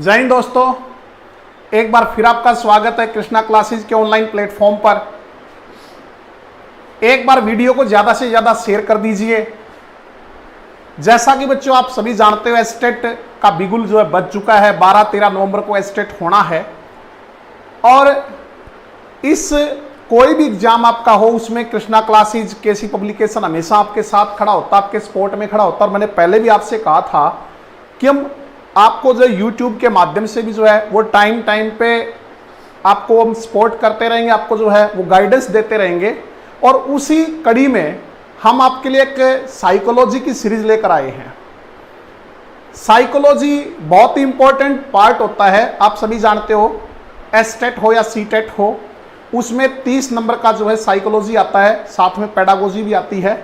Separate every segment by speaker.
Speaker 1: जय हिंद दोस्तों, एक बार फिर आपका स्वागत है कृष्णा क्लासेस के ऑनलाइन प्लेटफॉर्म पर। एक बार वीडियो को ज़्यादा से ज़्यादा शेयर कर दीजिए। जैसा कि बच्चों आप सभी जानते हो, एस्टेट का बिगुल जो है बज चुका है। 12-13 नवंबर को एस्टेट होना है और इस कोई भी एग्जाम आपका हो उसमें कृष्णा क्लासेस केसी पब्लिकेशन हमेशा आपके साथ खड़ा होता, आपके सपोर्ट में खड़ा होता। और मैंने पहले भी आपसे कहा था कि हम आपको जो यूट्यूब के माध्यम से भी जो है वो टाइम पे आपको हम सपोर्ट करते रहेंगे, आपको जो है वो गाइडेंस देते रहेंगे। और उसी कड़ी में हम आपके लिए एक साइकोलॉजी की सीरीज लेकर आए हैं। साइकोलॉजी बहुत ही इंपॉर्टेंट पार्ट होता है। आप सभी जानते हो, एस्टेट हो या सीटेट हो, उसमें 30 नंबर का जो है साइकोलॉजी आता है, साथ में पेडागोजी भी आती है।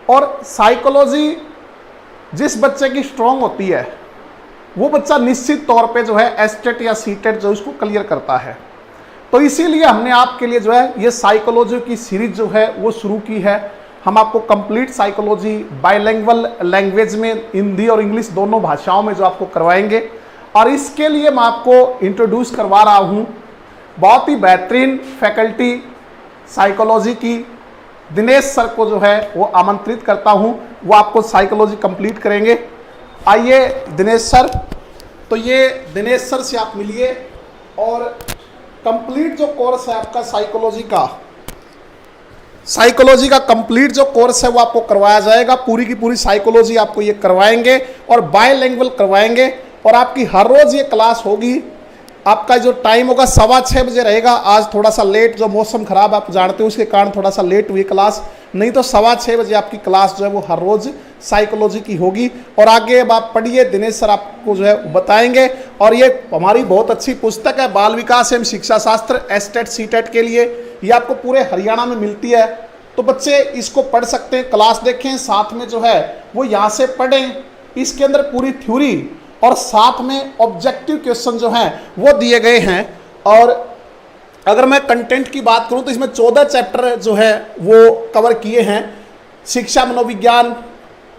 Speaker 1: और साइकोलॉजी जिस बच्चे की स्ट्रांग होती है वो बच्चा निश्चित तौर पे जो है एस्टेट या सीटेट जो उसको क्लियर करता है। तो इसीलिए हमने आपके लिए जो है ये साइकोलॉजी की सीरीज जो है वो शुरू की है। हम आपको कंप्लीट साइकोलॉजी बाइलिंगुअल लैंग्वेज में हिंदी और इंग्लिश दोनों भाषाओं में जो आपको करवाएंगे। और इसके लिए मैं आपको इंट्रोड्यूस करवा रहा हूँ बहुत ही बेहतरीन फैकल्टी साइकोलॉजी की दिनेश सर को जो है वो आमंत्रित करता हूँ। वो आपको साइकोलॉजी कंप्लीट करेंगे। आइए दिनेश सर, तो ये दिनेश सर से आप मिलिए और कंप्लीट जो कोर्स है आपका साइकोलॉजी का कंप्लीट जो कोर्स है वो आपको करवाया जाएगा। पूरी की पूरी साइकोलॉजी आपको ये करवाएंगे और बायलैंग्वेज करवाएंगे। और आपकी हर रोज़ ये क्लास होगी। आपका जो टाइम होगा 6:15 बजे रहेगा। आज थोड़ा सा लेट, जो मौसम खराब आप जानते हो उसके कारण थोड़ा सा लेट हुई क्लास, नहीं तो 6:15 बजे आपकी क्लास जो है वो हर रोज़ साइकोलॉजी की होगी। और आगे अब आप पढ़िए, दिनेश सर आपको जो है बताएंगे। और ये हमारी बहुत अच्छी पुस्तक है, बाल विकास एवं शिक्षा शास्त्र एस्टेट सीटेट के लिए। ये आपको पूरे हरियाणा में मिलती है, तो बच्चे इसको पढ़ सकते हैं, क्लास देखें, साथ में जो है वो यहाँ से पढ़ें। इसके अंदर पूरी थ्योरी और साथ में ऑब्जेक्टिव क्वेश्चन जो हैं वो दिए गए हैं। और अगर मैं कंटेंट की बात करूं तो इसमें 14 चैप्टर जो है वो कवर किए हैं। शिक्षा, मनोविज्ञान,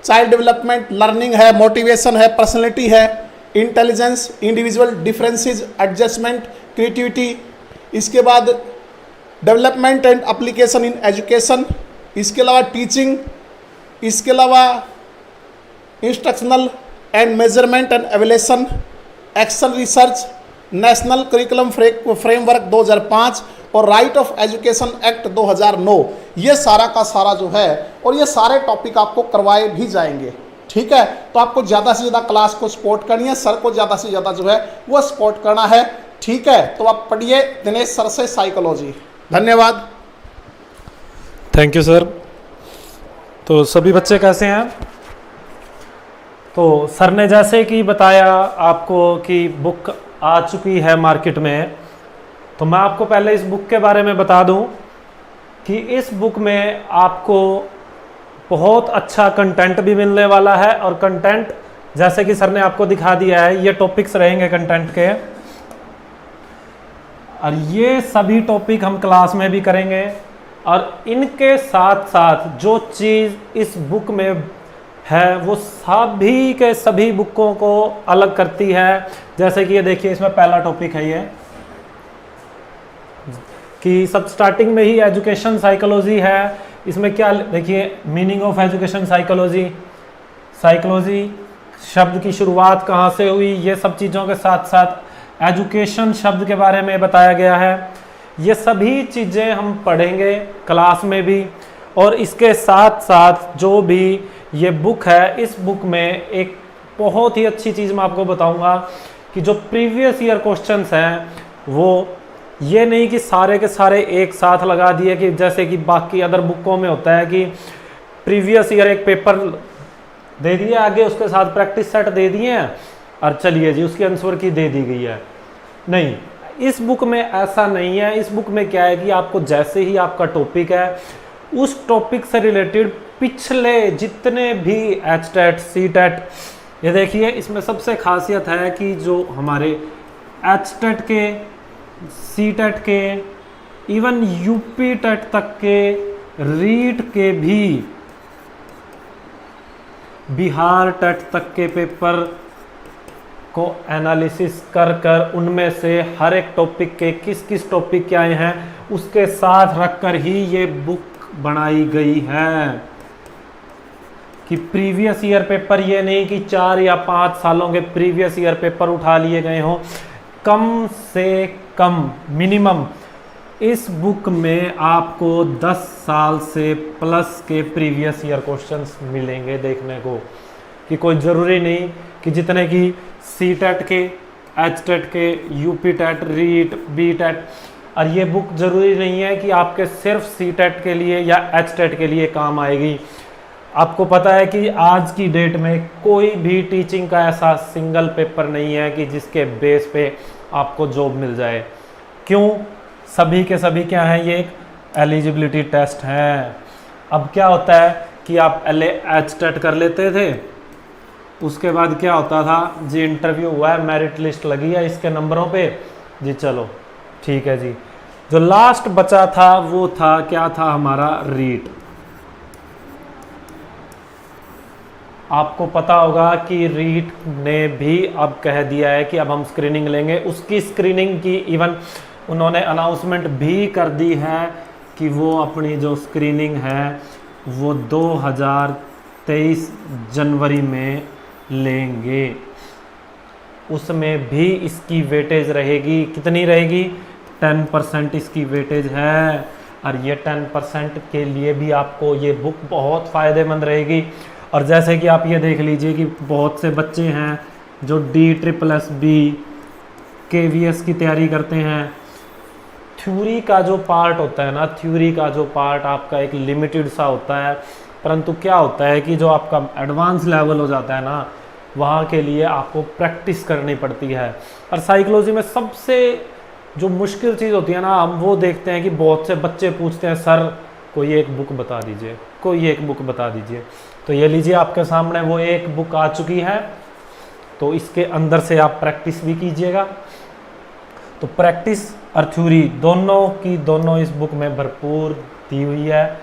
Speaker 1: चाइल्ड डेवलपमेंट, लर्निंग है, मोटिवेशन है, पर्सनैलिटी है, intelligence, individual differences, adjustment, creativity. इसके बाद development and application in education. इसके अलावा टीचिंग, इसके अलावा instructional and measurement and evaluation, action research, national curriculum framework 2005 और राइट ऑफ एजुकेशन एक्ट 2009। ये सारा का सारा जो है और ये सारे टॉपिक आपको करवाए भी जाएंगे। ठीक है, तो आपको ज़्यादा से ज़्यादा क्लास को सपोर्ट करनी है, सर को ज़्यादा से ज़्यादा जो है वो सपोर्ट करना है। ठीक है, तो आप पढ़िए दिनेश सर से साइकोलॉजी। धन्यवाद।
Speaker 2: Thank you sir. तो सभी बच्चे कैसे हैं? तो सर ने जैसे कि बताया आपको कि बुक आ चुकी है मार्केट में, तो मैं आपको पहले इस बुक के बारे में बता दूं कि इस बुक में आपको बहुत अच्छा कंटेंट भी मिलने वाला है। और कंटेंट जैसे कि सर ने आपको दिखा दिया है, ये टॉपिक्स रहेंगे कंटेंट के, और ये सभी टॉपिक हम क्लास में भी करेंगे। और इनके साथ साथ जो चीज़ इस बुक में है वो सभी के सभी बुकों को अलग करती है। जैसे कि ये देखिए, इसमें पहला टॉपिक है ये कि सब स्टार्टिंग में ही एजुकेशन साइकोलॉजी है। इसमें क्या देखिए, meaning of education psychology, psychology शब्द की शुरुआत कहाँ से हुई, ये सब चीज़ों के साथ साथ एजुकेशन शब्द के बारे में बताया गया है। ये सभी चीज़ें हम पढ़ेंगे क्लास में भी। और इसके साथ साथ जो भी ये बुक है, इस बुक में एक बहुत ही अच्छी चीज़ मैं आपको बताऊंगा कि जो प्रीवियस ईयर क्वेश्चंस हैं वो ये नहीं कि सारे के सारे एक साथ लगा दिए, कि जैसे कि बाकी अदर बुकों में होता है कि प्रीवियस ईयर एक पेपर दे दिए, आगे उसके साथ प्रैक्टिस सेट दे दिए हैं और चलिए जी उसकी आंसर की दे दी गई है। नहीं, इस बुक में ऐसा नहीं है। इस बुक में क्या है कि आपको जैसे ही आपका टॉपिक है उस टॉपिक से रिलेटेड पिछले जितने भी एचटेट सीटेट, ये देखिए इसमें सबसे खासियत है कि जो हमारे एचटेट के, सीटेट के, इवन यूपी टेट तक के, रीट के भी, बिहार टेट तक के पेपर को एनालिसिस कर कर उनमें से हर एक टॉपिक के किस किस टॉपिक क्या हैं उसके साथ रखकर ही ये बुक बनाई गई है। कि प्रीवियस ईयर पेपर, ये नहीं कि 4 या 5 सालों के प्रीवियस ईयर पेपर उठा लिए गए हों। कम से कम मिनिमम इस बुक में आपको 10 साल से प्लस के प्रीवियस ईयर क्वेश्चंस मिलेंगे देखने को। कि कोई ज़रूरी नहीं कि जितने की सी टेट के, एच टेट के, UP TET, REET, B TET, और ये बुक ज़रूरी नहीं है कि आपके सिर्फ सी टेट के लिए या एच टेट के लिए काम आएगी। आपको पता है कि आज की डेट में कोई भी टीचिंग का ऐसा सिंगल पेपर नहीं है कि जिसके बेस पे आपको जॉब मिल जाए। क्यों? सभी के सभी क्या हैं, ये एक एलिजिबिलिटी टेस्ट हैं। अब क्या होता है कि आप एच टेट कर लेते थे, उसके बाद क्या होता था जी, इंटरव्यू हुआ है, मेरिट लिस्ट लगी है इसके नंबरों पे जी, चलो ठीक है जी। जो लास्ट बचा था वो था, क्या था हमारा, रीट। आपको पता होगा कि रीट ने भी अब कह दिया है कि अब हम स्क्रीनिंग लेंगे। उसकी स्क्रीनिंग की इवन उन्होंने अनाउंसमेंट भी कर दी है कि वो अपनी जो स्क्रीनिंग है वो 2023 जनवरी में लेंगे। उसमें भी इसकी वेटेज रहेगी, कितनी रहेगी, 10% इसकी वेटेज है। और ये 10% के लिए भी आपको ये बुक बहुत फ़ायदेमंद रहेगी। और जैसे कि आप ये देख लीजिए कि बहुत से बच्चे हैं जो DSSS KVS की तैयारी करते हैं। थ्योरी का जो पार्ट होता है ना, थ्योरी का जो पार्ट आपका एक लिमिटेड सा होता है, परंतु क्या होता है कि जो आपका एडवांस लेवल हो जाता है ना, वहाँ के लिए आपको प्रैक्टिस करनी पड़ती है। और साइकोलॉजी में सबसे जो मुश्किल चीज़ होती है ना, हम वो देखते हैं कि बहुत से बच्चे पूछते हैं, सर कोई एक बुक बता दीजिए, कोई एक बुक बता दीजिए। तो ये लीजिए आपके सामने वो एक बुक आ चुकी है, तो इसके अंदर से आप प्रैक्टिस भी कीजिएगा। तो प्रैक्टिस और थ्योरी दोनों की दोनों इस बुक में भरपूर दी हुई है।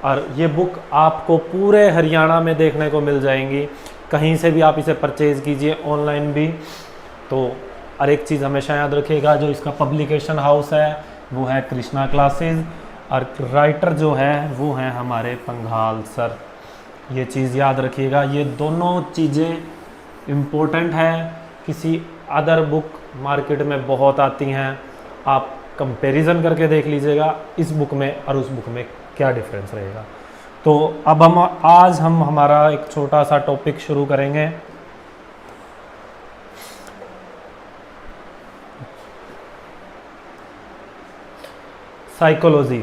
Speaker 2: और ये बुक आपको पूरे हरियाणा में देखने को मिल जाएंगी, कहीं से भी आप इसे परचेज़ कीजिए, ऑनलाइन भी। तो और एक चीज़ हमेशा याद रखिएगा, जो इसका पब्लिकेशन हाउस है वो है कृष्णा क्लासेस, और राइटर जो है वो हैं हमारे पंघाल सर। ये चीज़ याद रखिएगा, ये दोनों चीज़ें इम्पोर्टेंट हैं। किसी अदर बुक मार्केट में बहुत आती हैं, आप कंपैरिजन करके देख लीजिएगा इस बुक में और उस बुक में क्या डिफरेंस रहेगा। तो अब आज हम हमारा एक छोटा सा टॉपिक शुरू करेंगे। साइकोलॉजी।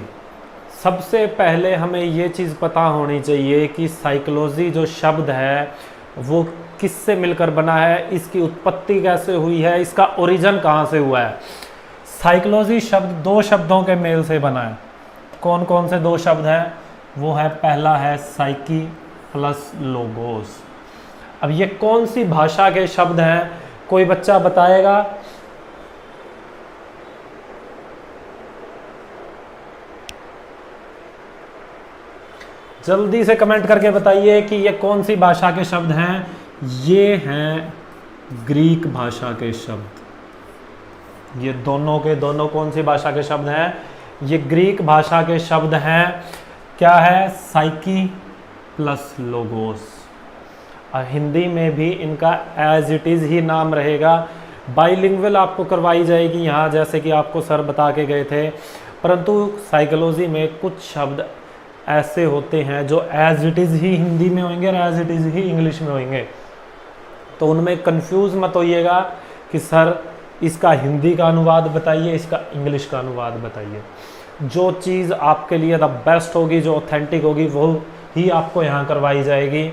Speaker 2: सबसे पहले हमें ये चीज़ पता होनी चाहिए कि साइकोलॉजी जो शब्द है वो किससे मिलकर बना है, इसकी उत्पत्ति कैसे हुई है, इसका ओरिजिन कहाँ से हुआ है। साइकोलॉजी शब्द 2 शब्दों के मेल से बना है। कौन कौन से 2 शब्द हैं? वो है, पहला है साइकी प्लस लोगोस। अब ये कौन सी भाषा के शब्द हैं, कोई बच्चा बताएगा? जल्दी से कमेंट करके बताइए कि ये कौन सी भाषा के शब्द हैं। ये हैं ग्रीक भाषा के शब्द। ये दोनों के दोनों कौन सी भाषा के शब्द हैं? ये ग्रीक भाषा के शब्द हैं। क्या है? Psyche plus logos. और हिंदी में भी इनका एज इट इज़ ही नाम रहेगा। बाइलिंगुअल आपको करवाई जाएगी यहाँ, जैसे कि आपको सर बता के गए थे। परंतु साइकोलॉजी में कुछ शब्द ऐसे होते हैं जो एज इट इज़ ही हिंदी में होंगे और एज इट इज़ ही इंग्लिश में होंगे। तो उनमें कंफ्यूज मत होइएगा कि सर इसका हिंदी का अनुवाद बताइए, इसका इंग्लिश का अनुवाद बताइए। जो चीज़ आपके लिए द बेस्ट होगी, जो ऑथेंटिक होगी, वो ही आपको यहाँ करवाई जाएगी।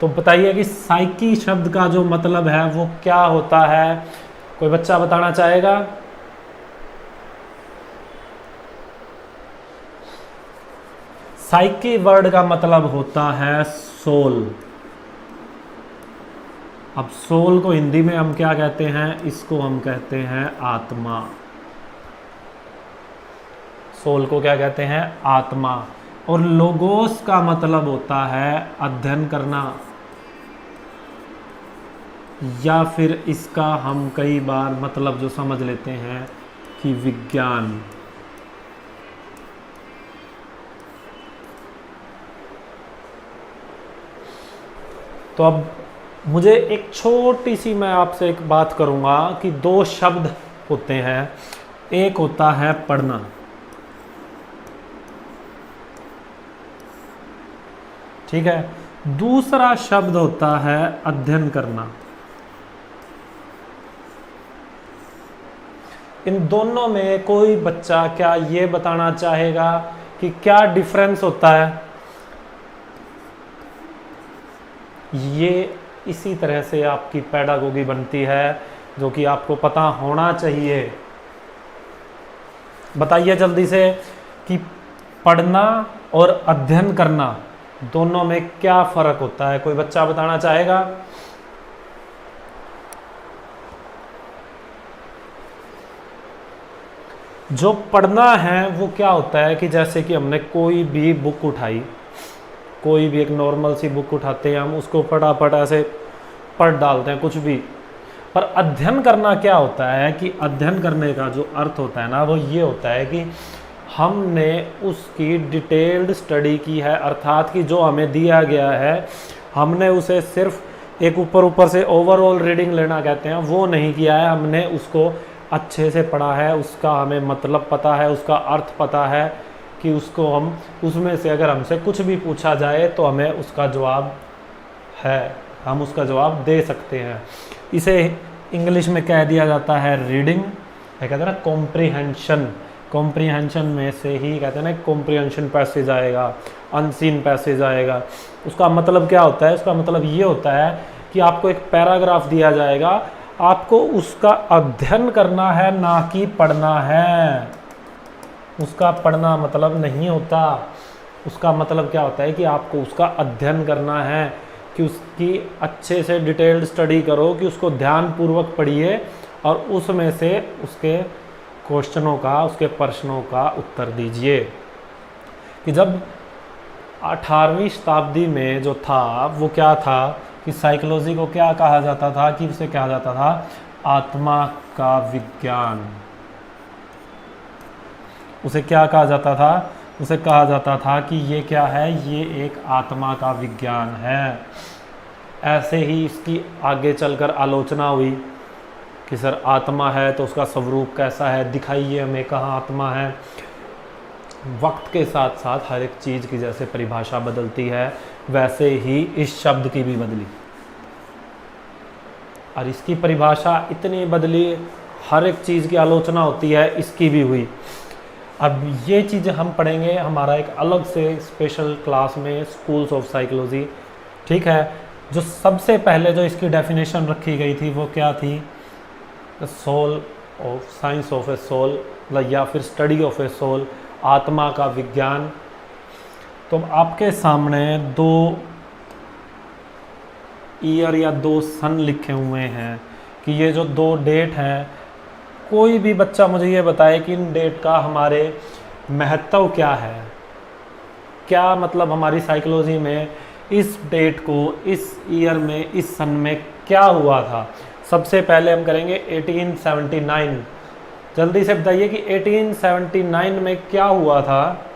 Speaker 2: तो बताइए कि साइकी शब्द का जो मतलब है वो क्या होता है? कोई बच्चा बताना चाहेगा? साइकी वर्ड का मतलब होता है सोल। अब सोल को हिंदी में हम क्या कहते हैं? इसको हम कहते हैं आत्मा। सोल को क्या कहते हैं? आत्मा। और लोगोस का मतलब होता है अध्ययन करना। या फिर इसका हम कई बार मतलब जो समझ लेते हैं कि विज्ञान। तो अब मुझे एक छोटी सी मैं आपसे एक बात करूंगा कि दो शब्द होते हैं, एक होता है पढ़ना, ठीक है, दूसरा शब्द होता है अध्ययन करना। इन दोनों में कोई बच्चा क्या ये बताना चाहेगा कि क्या डिफरेंस होता है? ये इसी तरह से आपकी पेडागोगी बनती है, जो कि आपको पता होना चाहिए। बताइए जल्दी से कि पढ़ना और अध्ययन करना दोनों में क्या फर्क होता है? कोई बच्चा बताना चाहेगा? जो पढ़ना है वो क्या होता है कि जैसे कि हमने कोई भी बुक उठाई, कोई भी एक नॉर्मल सी बुक उठाते हैं, हम उसको फटाफट ऐसे पढ़ डालते हैं कुछ भी। पर अध्ययन करना क्या होता है कि अध्ययन करने का जो अर्थ होता है ना, वो ये होता है कि हमने उसकी डिटेल्ड स्टडी की है, अर्थात कि जो हमें दिया गया है हमने उसे सिर्फ एक ऊपर से ओवरऑल रीडिंग लेना कहते हैं वो नहीं किया है, हमने उसको अच्छे से पढ़ा है, उसका हमें मतलब पता है, उसका अर्थ पता है कि उसको हम उसमें से अगर हमसे कुछ भी पूछा जाए तो हमें उसका जवाब है, हम उसका जवाब दे सकते हैं। इसे इंग्लिश में कह दिया जाता है रीडिंग, कहते हैं ना कॉम्प्रीहेंशन। कॉम्प्रीहेंशन में से ही कहते हैं ना कॉम्प्रीहेंशन पैसेज आएगा, अनसीन पैसेज आएगा। उसका मतलब क्या होता है? उसका मतलब ये होता है कि आपको एक पैराग्राफ दिया जाएगा, आपको उसका अध्ययन करना है, ना कि पढ़ना है। उसका पढ़ना मतलब नहीं होता, उसका मतलब क्या होता है कि आपको उसका अध्ययन करना है, कि उसकी अच्छे से डिटेल्ड स्टडी करो, कि उसको ध्यानपूर्वक पढ़िए और उसमें से उसके क्वेश्चनों का, उसके प्रश्नों का उत्तर दीजिए। कि जब 18वीं शताब्दी में जो था वो क्या था कि साइकोलॉजी को क्या कहा जाता था कि उसे कहा जाता था आत्मा का विज्ञान। उसे क्या कहा जाता था? उसे कहा जाता था कि ये क्या है? ये एक आत्मा का विज्ञान है। ऐसे ही इसकी आगे चलकर आलोचना हुई कि सर आत्मा है तो उसका स्वरूप कैसा है, दिखाइए हमें कहाँ आत्मा है। वक्त के साथ साथ हर एक चीज़ की जैसे परिभाषा बदलती है, वैसे ही इस शब्द की भी बदली, और इसकी परिभाषा इतनी बदली, हर एक चीज़ की आलोचना होती है, इसकी भी हुई। अब ये चीज़ हम पढ़ेंगे हमारा एक अलग से स्पेशल क्लास में, स्कूल्स ऑफ साइकोलॉजी, ठीक है। जो सबसे पहले जो इसकी डेफिनेशन रखी गई थी वो क्या थी? The soul of science of a soul, या फिर स्टडी ऑफ ए सोल, आत्मा का विज्ञान। तो आपके सामने 2 ईयर या 2 सन लिखे हुए हैं कि ये जो 2 डेट हैं, कोई भी बच्चा मुझे ये बताए कि इन डेट का हमारे महत्व क्या है, क्या मतलब हमारी साइकोलॉजी में इस डेट को, इस ईयर में, इस सन में क्या हुआ था। सबसे पहले हम करेंगे 1879। जल्दी से बताइए कि 1879 में क्या हुआ था।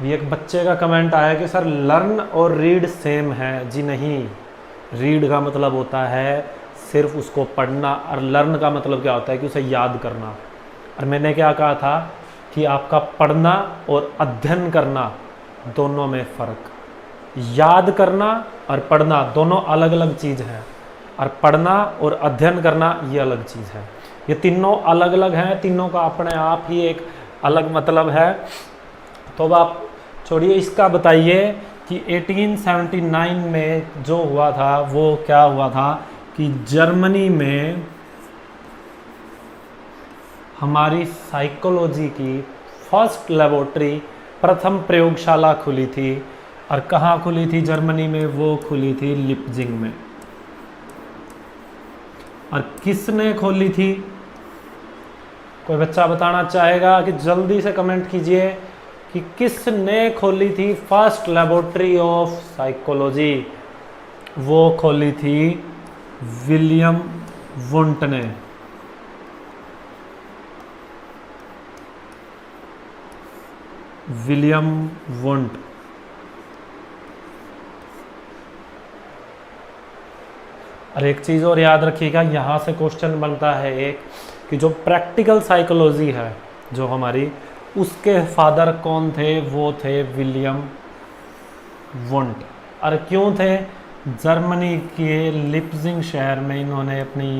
Speaker 2: ये एक बच्चे का कमेंट आया कि सर लर्न और रीड सेम है। जी नहीं, रीड का मतलब होता है सिर्फ उसको पढ़ना, और लर्न का मतलब क्या होता है कि उसे याद करना। और मैंने क्या कहा था कि आपका पढ़ना और अध्ययन करना दोनों में फ़र्क, याद करना और पढ़ना दोनों अलग अलग चीज़ हैं, और पढ़ना और अध्ययन करना ये अलग चीज़ है। ये तीनों अलग अलग हैं, तीनों का अपने आप ही एक अलग मतलब है। तो अब आप छोड़िए इसका, बताइए कि 1879 में जो हुआ था वो क्या हुआ था कि जर्मनी में हमारी साइकोलॉजी की फर्स्ट लेबोरेटरी, प्रथम प्रयोगशाला खुली थी। और कहाँ खुली थी जर्मनी में? वो खुली थी लिप्जिंग में। और किसने खोली थी? कोई बच्चा बताना चाहेगा कि जल्दी से कमेंट कीजिए कि किसने खोली थी फर्स्ट लेबोरेटरी ऑफ साइकोलॉजी? वो खोली थी विलियम वुंट ने। William Wundt. और एक चीज़ और याद रखिएगा, यहाँ से क्वेश्चन बनता है एक कि जो प्रैक्टिकल साइकोलॉजी है जो हमारी, उसके फादर कौन थे? वो थे विलियम वुंट। और क्यों थे? जर्मनी के लिप्जिंग शहर में इन्होंने अपनी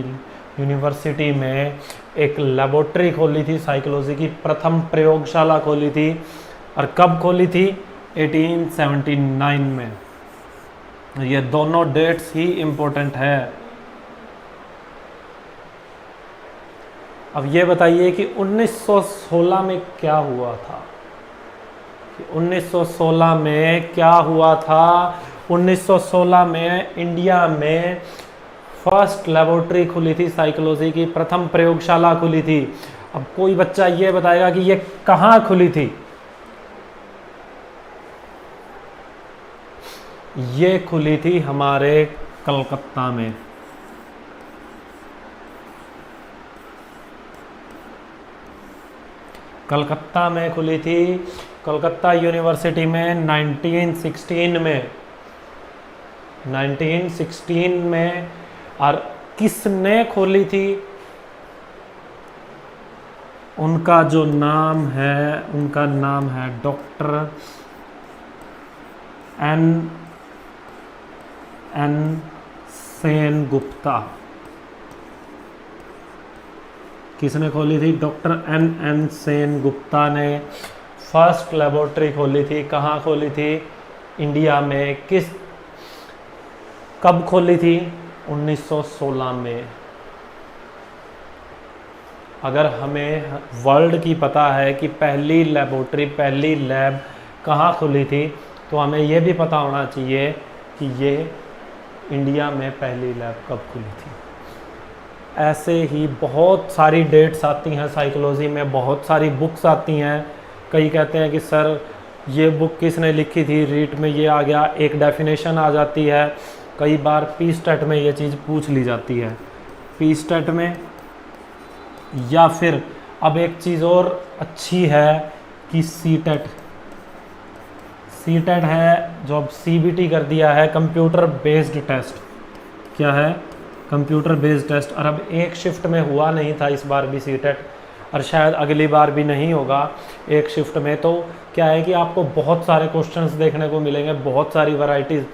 Speaker 2: यूनिवर्सिटी में एक लेबोरेटरी खोली थी साइकोलॉजी की, प्रथम प्रयोगशाला खोली थी। और कब खोली थी? 1879 में। ये दोनों डेट्स ही इम्पोर्टेंट है। अब ये बताइए कि 1916 में क्या हुआ था? 1916 में क्या हुआ था? 1916 में इंडिया में फर्स्ट लेबोरेटरी खुली थी साइकोलॉजी की, प्रथम प्रयोगशाला खुली थी। अब कोई बच्चा ये बताएगा कि ये कहाँ खुली थी? ये खुली थी हमारे कलकत्ता में। कलकत्ता में खुली थी, कलकत्ता यूनिवर्सिटी में 1916 में। 1916 में। और किसने खोली थी? उनका जो नाम है, उनका नाम है डॉक्टर एन सेनगुप्ता। किसने खोली थी? डॉक्टर एन सेनगुप्ता ने फर्स्ट लेबोरेटरी खोली थी। कहाँ खोली थी? इंडिया में। कब खोली थी? 1916 में। अगर हमें वर्ल्ड की पता है कि पहली लेबोरेटरी, पहली लैब कहाँ खुली थी, तो हमें ये भी पता होना चाहिए कि ये इंडिया में पहली लैब कब खुली थी। ऐसे ही बहुत सारी डेट्स आती हैं साइकोलॉजी में, बहुत सारी बुक्स आती हैं। कई कहते हैं कि सर ये बुक किसने लिखी थी, रीट में ये आ गया, एक डेफिनेशन आ जाती है। कई बार पीस्टेट में ये चीज़ पूछ ली जाती है, पीस्टेट में। या फिर अब एक चीज़ और अच्छी है कि सीटेट है, जो अब सीबीटी कर दिया है, कंप्यूटर बेस्ड टेस्ट। क्या है? Computer based test. और अब एक शिफ्ट में हुआ नहीं था इस बार भी सीटेट, और शायद अगली बार भी नहीं होगा एक शिफ्ट में। तो क्या है कि आपको बहुत सारे क्वेश्चंस देखने को मिलेंगे, बहुत सारी वैरायटीज़।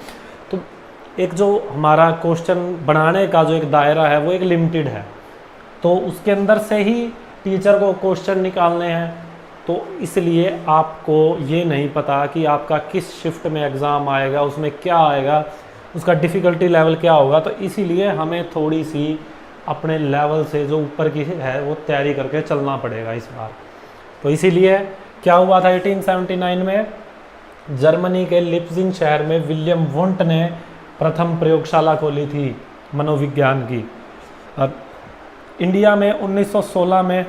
Speaker 2: तो एक जो हमारा क्वेश्चन बनाने का जो एक दायरा है वो एक लिमिटेड है, तो उसके अंदर से ही टीचर को क्वेश्चन निकालने हैं। तो इसलिए आपको ये नहीं पता कि आपका किस शिफ्ट में एग्ज़ाम आएगा, उसमें क्या आएगा, उसका डिफ़िकल्टी लेवल क्या होगा। तो इसीलिए हमें थोड़ी सी अपने लेवल से जो ऊपर की है वो तैयारी करके चलना पड़ेगा इस बार। तो इसीलिए क्या हुआ था 1879 में? जर्मनी के लिप्जिंग शहर में विलियम वुंट ने प्रथम प्रयोगशाला खोली थी मनोविज्ञान की। अब इंडिया में 1916 में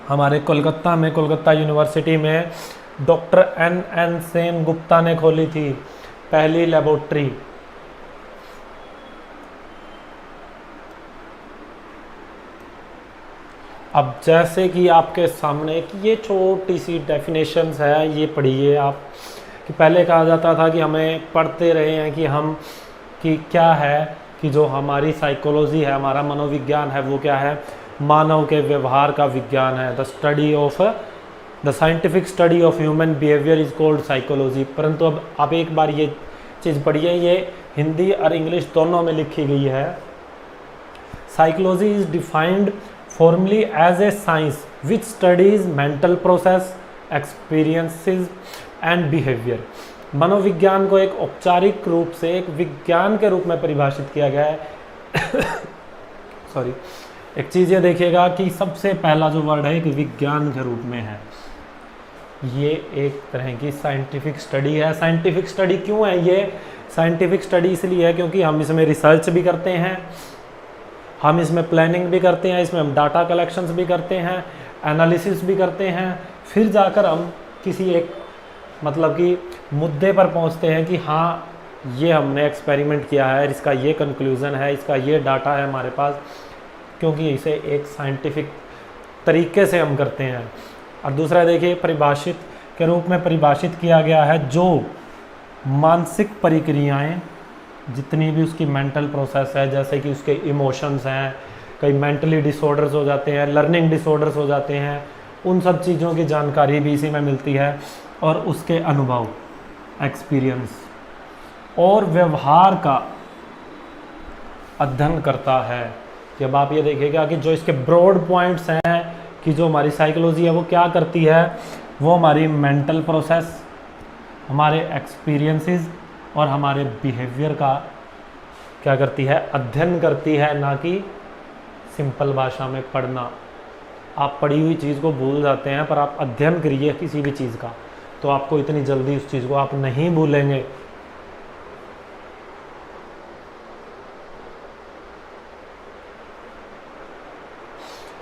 Speaker 2: हमारे कोलकाता में, कोलकाता यूनिवर्सिटी में डॉक्टर एन सेनगुप्ता ने खोली थी पहली लेबोरेटरी। अब जैसे कि आपके सामने कि ये छोटी सी डेफिनेशंस है, ये पढ़िए आप। कि पहले कहा जाता था कि हमें पढ़ते रहे हैं कि क्या है कि जो हमारी साइकोलॉजी है, हमारा मनोविज्ञान है, वो क्या है? मानव के व्यवहार का विज्ञान है। The scientific study of human behaviour is called psychology. परंतु अब आप एक बार ये चीज़ पढ़िए, ये हिंदी और इंग्लिश दोनों में लिखी गई है। Psychology is defined formally as a science which studies mental process, experiences and behaviour. मनोविज्ञान को एक औपचारिक रूप से एक विज्ञान के रूप में परिभाषित किया गया है। सॉरी, एक चीज़ ये देखिएगा कि सबसे पहला जो वर्ड है एक विज्ञान के रूप में है। ये एक तरह की साइंटिफिक स्टडी है। साइंटिफिक स्टडी क्यों है? ये साइंटिफिक स्टडी इसलिए है क्योंकि हम इसमें रिसर्च भी करते हैं, हम इसमें प्लानिंग भी करते हैं, इसमें हम डाटा कलेक्शंस भी करते हैं, एनालिसिस भी करते हैं, फिर जाकर हम किसी एक मतलब कि मुद्दे पर पहुंचते हैं कि हाँ ये हमने एक्सपेरिमेंट किया है, इसका ये कंक्लूज़न है, इसका ये डाटा है हमारे पास, क्योंकि इसे एक साइंटिफिक तरीके से हम करते हैं। और दूसरा देखिए, परिभाषित के रूप में परिभाषित किया गया है जो मानसिक प्रक्रियाएं, जितनी भी उसकी मेंटल प्रोसेस है, जैसे कि उसके इमोशंस हैं, कई मेंटली डिसऑर्डर्स हो जाते हैं, लर्निंग डिसऑर्डर्स हो जाते हैं, उन सब चीज़ों की जानकारी भी इसी में मिलती है। और उसके अनुभव, एक्सपीरियंस और व्यवहार का अध्ययन करता है। कि अब आप ये देखिएगा कि जो इसके ब्रॉड पॉइंट्स हैं कि जो हमारी साइकोलॉजी है वो क्या करती है, वो हमारी मेंटल प्रोसेस, हमारे एक्सपीरियंसेस और हमारे बिहेवियर का क्या करती है, अध्ययन करती है, ना कि सिंपल भाषा में पढ़ना। आप पढ़ी हुई चीज़ को भूल जाते हैं, पर आप अध्ययन करिए किसी भी चीज़ का तो आपको इतनी जल्दी उस चीज़ को आप नहीं भूलेंगे।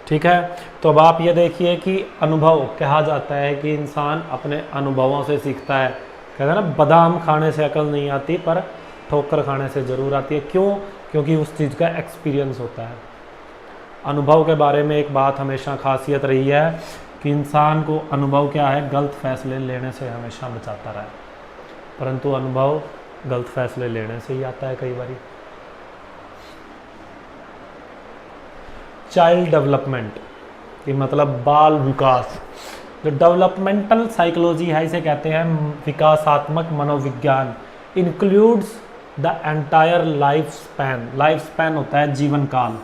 Speaker 2: ठीक है, तो अब आप ये देखिए कि अनुभव कहा जाता है कि इंसान अपने अनुभवों से सीखता है। कहते हैं ना, बादाम खाने से अकल नहीं आती पर ठोकर खाने से ज़रूर आती है। क्यों? क्योंकि उस चीज़ का एक्सपीरियंस होता है। अनुभव के बारे में एक बात हमेशा खासियत रही है कि इंसान को अनुभव क्या है, गलत फैसले लेने से हमेशा बचाता रहा है, परंतु अनुभव गलत फैसले लेने से ही आता है कई बार। चाइल्ड डेवलपमेंट कि मतलब बाल विकास, जो डेवलपमेंटल साइकोलॉजी है इसे कहते हैं विकासात्मक मनोविज्ञान। Includes the entire life span. Life span होता है जीवन काल।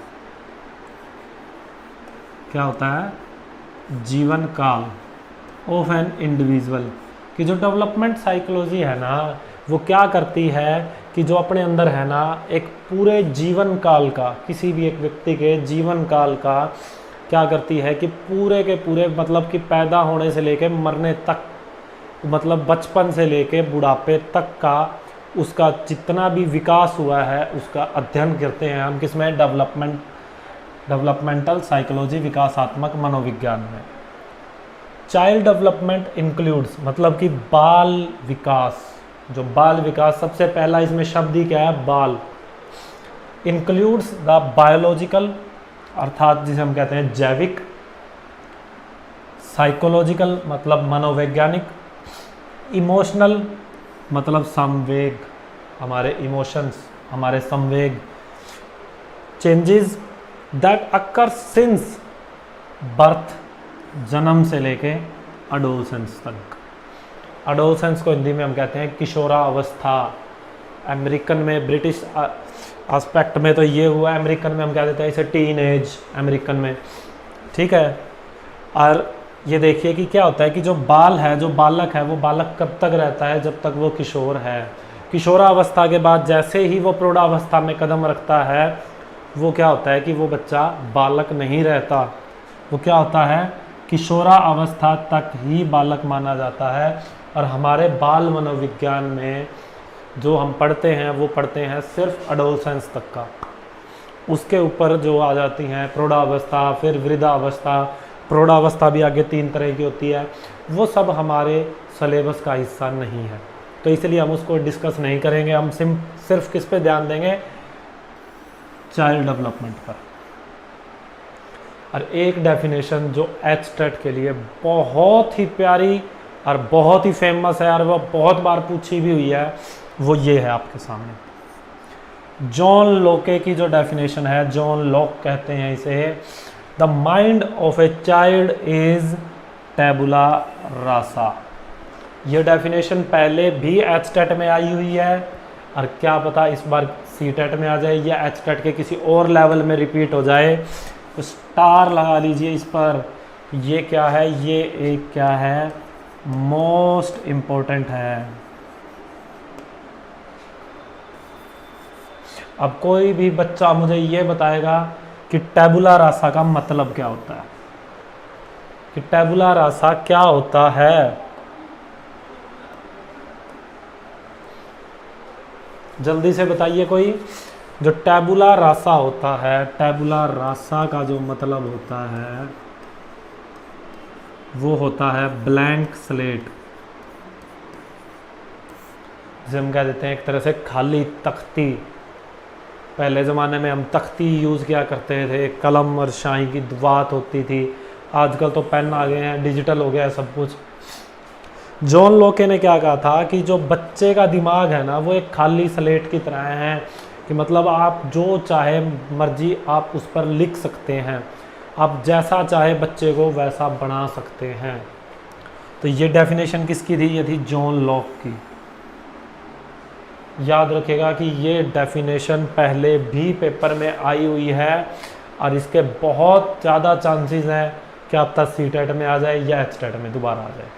Speaker 2: क्या होता है? जीवन काल ऑफ एन इंडिविजुअल। कि जो डेवलपमेंट साइकोलॉजी है ना, वो क्या करती है कि जो अपने अंदर है ना, एक पूरे जीवन काल का, किसी भी एक व्यक्ति के जीवन काल का क्या करती है कि पूरे के पूरे मतलब कि पैदा होने से लेके मरने तक, मतलब बचपन से लेके बुढ़ापे तक का उसका जितना भी विकास हुआ है उसका अध्ययन करते हैं हम किसमें? डेवलपमेंटल साइकोलॉजी, विकासात्मक मनोविज्ञान में। चाइल्ड डेवलपमेंट इंक्लूड्स मतलब कि बाल विकास। जो बाल विकास, सबसे पहला इसमें शब्द ही क्या है? बाल। इंक्लूड्स द बायोलॉजिकल अर्थात जिसे हम कहते हैं जैविक, साइकोलॉजिकल मतलब मनोवैज्ञानिक, इमोशनल मतलब संवेग, हमारे इमोशंस, हमारे संवेग, changes that occur since birth, जन्म से लेके अडोलसेंस तक। अडोलसेंस को हिंदी में हम कहते हैं किशोरावस्था। अमेरिकन में, ब्रिटिश एस्पेक्ट में तो ये हुआ, अमेरिकन में हम कह देते हैं इसे टीन एज, अमेरिकन में। ठीक है, और ये देखिए कि क्या होता है कि जो बाल है, जो बालक है, वो बालक कब तक रहता है? जब तक वो किशोर है। किशोरावस्था के बाद जैसे ही वो प्रौढ़ावस्था में कदम रखता है, वो क्या होता है कि वो बच्चा बालक नहीं रहता, वो क्या होता है? किशोरावस्था तक ही बालक माना जाता है। और हमारे बाल मनोविज्ञान में जो हम पढ़ते हैं वो पढ़ते हैं सिर्फ अडोलसेंस तक का। उसके ऊपर जो आ जाती हैं प्रौढ़ावस्था, फिर वृद्धावस्था, प्रौढ़ावस्था भी आगे 3 तरह की होती है, वो सब हमारे सिलेबस का हिस्सा नहीं है, तो इसलिए हम उसको डिस्कस नहीं करेंगे। हम सिर्फ किस पे ध्यान देंगे? चाइल्ड डेवलपमेंट पर। और एक डेफिनेशन जो एचटेट के लिए बहुत ही प्यारी और बहुत ही फेमस है और वो बहुत बार पूछी भी हुई है, वो ये है आपके सामने। जॉन लोके की जो डेफिनेशन है, जॉन लॉक कहते हैं इसे, the mind of a child is tabula rasa. ये डेफिनेशन पहले भी एचटेट में आई हुई है और क्या पता इस बार सीटेट में आ जाए या एचटेट के किसी और लेवल में रिपीट हो जाए। तो स्टार लगा लीजिए इस पर। ये क्या है? ये एक क्या है? मोस्ट इम्पोर्टेंट है। अब कोई भी बच्चा मुझे ये बताएगा कि टैबुला रासा का मतलब क्या होता है, कि टैबुला रासा क्या होता है? जल्दी से बताइए कोई। जो टैबुला रासा होता है, टैबुला रासा का जो मतलब होता है वो होता है ब्लैंक स्लेट, जिसे हम कह देते हैं एक तरह से खाली तख्ती। पहले ज़माने में हम तख्ती यूज़ किया करते थे, कलम और शाही की बात होती थी। आजकल तो पेन आ गए हैं, डिजिटल हो गया है सब कुछ। जॉन लोके ने क्या कहा था कि जो बच्चे का दिमाग है ना, वो एक खाली स्लेट की तरह है, कि मतलब आप जो चाहे मर्जी आप उस पर लिख सकते हैं, आप जैसा चाहे बच्चे को वैसा बना सकते हैं। तो ये डेफिनेशन किसकी थी? ये थी जॉन लॉक की। याद रखिएगा कि ये डेफिनेशन पहले भी पेपर में आई हुई है और इसके बहुत ज़्यादा चांसेस हैं कि आपका सीटेट में आ जाए या एचटेट में दोबारा आ जाए।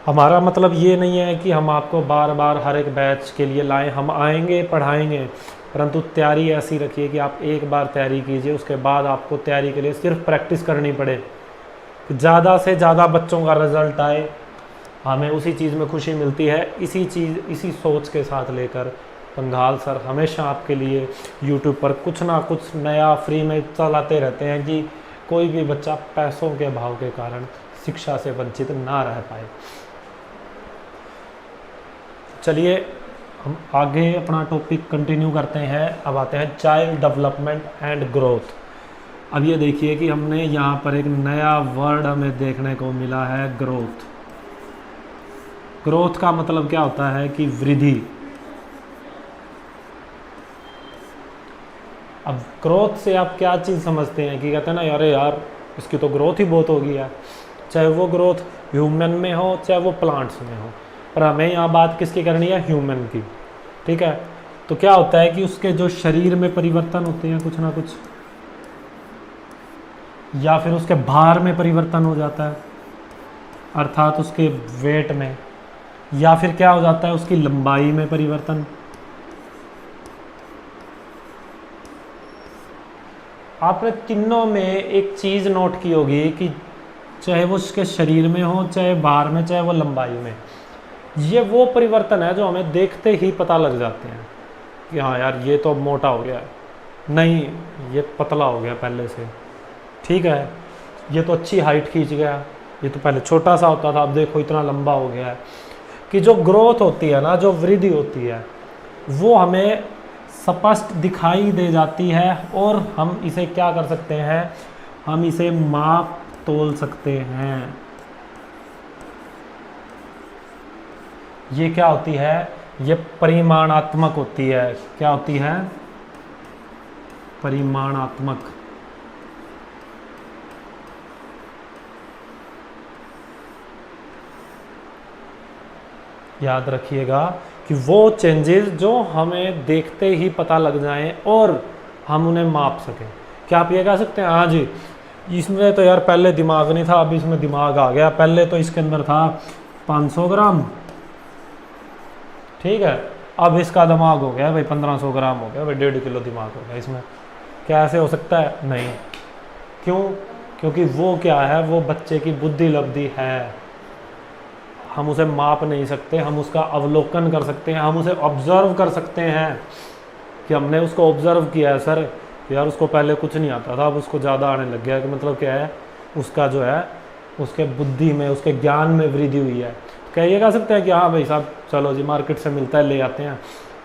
Speaker 2: हमारा मतलब ये नहीं है कि हम आपको बार बार हर एक बैच के लिए लाएं, हम आएंगे पढ़ाएंगे, परंतु तैयारी ऐसी रखिए कि आप एक बार तैयारी कीजिए, उसके बाद आपको तैयारी के लिए सिर्फ प्रैक्टिस करनी पड़े, ज़्यादा से ज़्यादा बच्चों का रिजल्ट आए, हमें उसी चीज़ में खुशी मिलती है। इसी सोच के साथ लेकर पंघाल सर हमेशा आपके लिए YouTube पर कुछ ना कुछ नया फ्री में चलाते रहते हैं कि कोई भी बच्चा पैसों के अभाव के कारण शिक्षा से वंचित ना रह पाए। चलिए हम आगे अपना टॉपिक कंटिन्यू करते हैं। अब आते हैं चाइल्ड डेवलपमेंट एंड ग्रोथ। अब ये देखिए कि हमने यहाँ पर एक नया वर्ड हमें देखने को मिला है, ग्रोथ। ग्रोथ का मतलब क्या होता है कि वृद्धि। अब ग्रोथ से आप क्या चीज़ समझते हैं कि कहते हैं ना, अरे यार इसकी तो ग्रोथ ही बहुत होगी यार, चाहे वो ग्रोथ ह्यूमन में हो चाहे वो प्लांट्स में हो, पर हमें यहाँ बात किसकी करनी है? ह्यूमन की। ठीक है, तो क्या होता है कि उसके जो शरीर में परिवर्तन होते हैं कुछ ना कुछ, या फिर उसके भार में परिवर्तन हो जाता है, अर्थात उसके वेट में, या फिर क्या हो जाता है उसकी लंबाई में परिवर्तन। आपने तीनों में एक चीज़ नोट की होगी कि चाहे वो उसके शरीर में हो, चाहे भार में, चाहे वो लंबाई में, ये वो परिवर्तन है जो हमें देखते ही पता लग जाते हैं कि हाँ यार ये तो मोटा हो गया है, नहीं ये पतला हो गया पहले से, ठीक है ये तो अच्छी हाइट खींच गया, ये तो पहले छोटा सा होता था अब देखो इतना लंबा हो गया है। कि जो ग्रोथ होती है ना, जो वृद्धि होती है, वो हमें स्पष्ट दिखाई दे जाती है और हम इसे क्या कर सकते हैं? हम इसे माप तोल सकते हैं। ये क्या होती है? ये परिमाणात्मक होती है। क्या होती है? परिमाणात्मक। याद रखिएगा कि वो चेंजेस जो हमें देखते ही पता लग जाएं और हम उन्हें माप सकें। क्या आप ये कह सकते हैं हाँ जी इसमें तो यार पहले दिमाग नहीं था अब इसमें दिमाग आ गया, पहले तो इसके अंदर था 500 ग्राम, ठीक है अब इसका दिमाग हो गया भाई 1500 ग्राम हो गया भाई, 1.5 किलो दिमाग हो गया इसमें। क्या ऐसे हो सकता है? नहीं। क्यों? क्योंकि वो क्या है? वो बच्चे की बुद्धि लब्धि है, हम उसे माप नहीं सकते, हम उसका अवलोकन कर सकते हैं, हम उसे ऑब्जर्व कर सकते हैं कि हमने उसको ऑब्जर्व किया है सर यार उसको पहले कुछ नहीं आता था अब उसको ज़्यादा आने लग गया, कि मतलब क्या है उसका जो है उसके बुद्धि में उसके ज्ञान में वृद्धि हुई है। क्या ये कह सकते हैं कि हाँ भाई साहब चलो जी मार्केट से मिलता है ले आते हैं?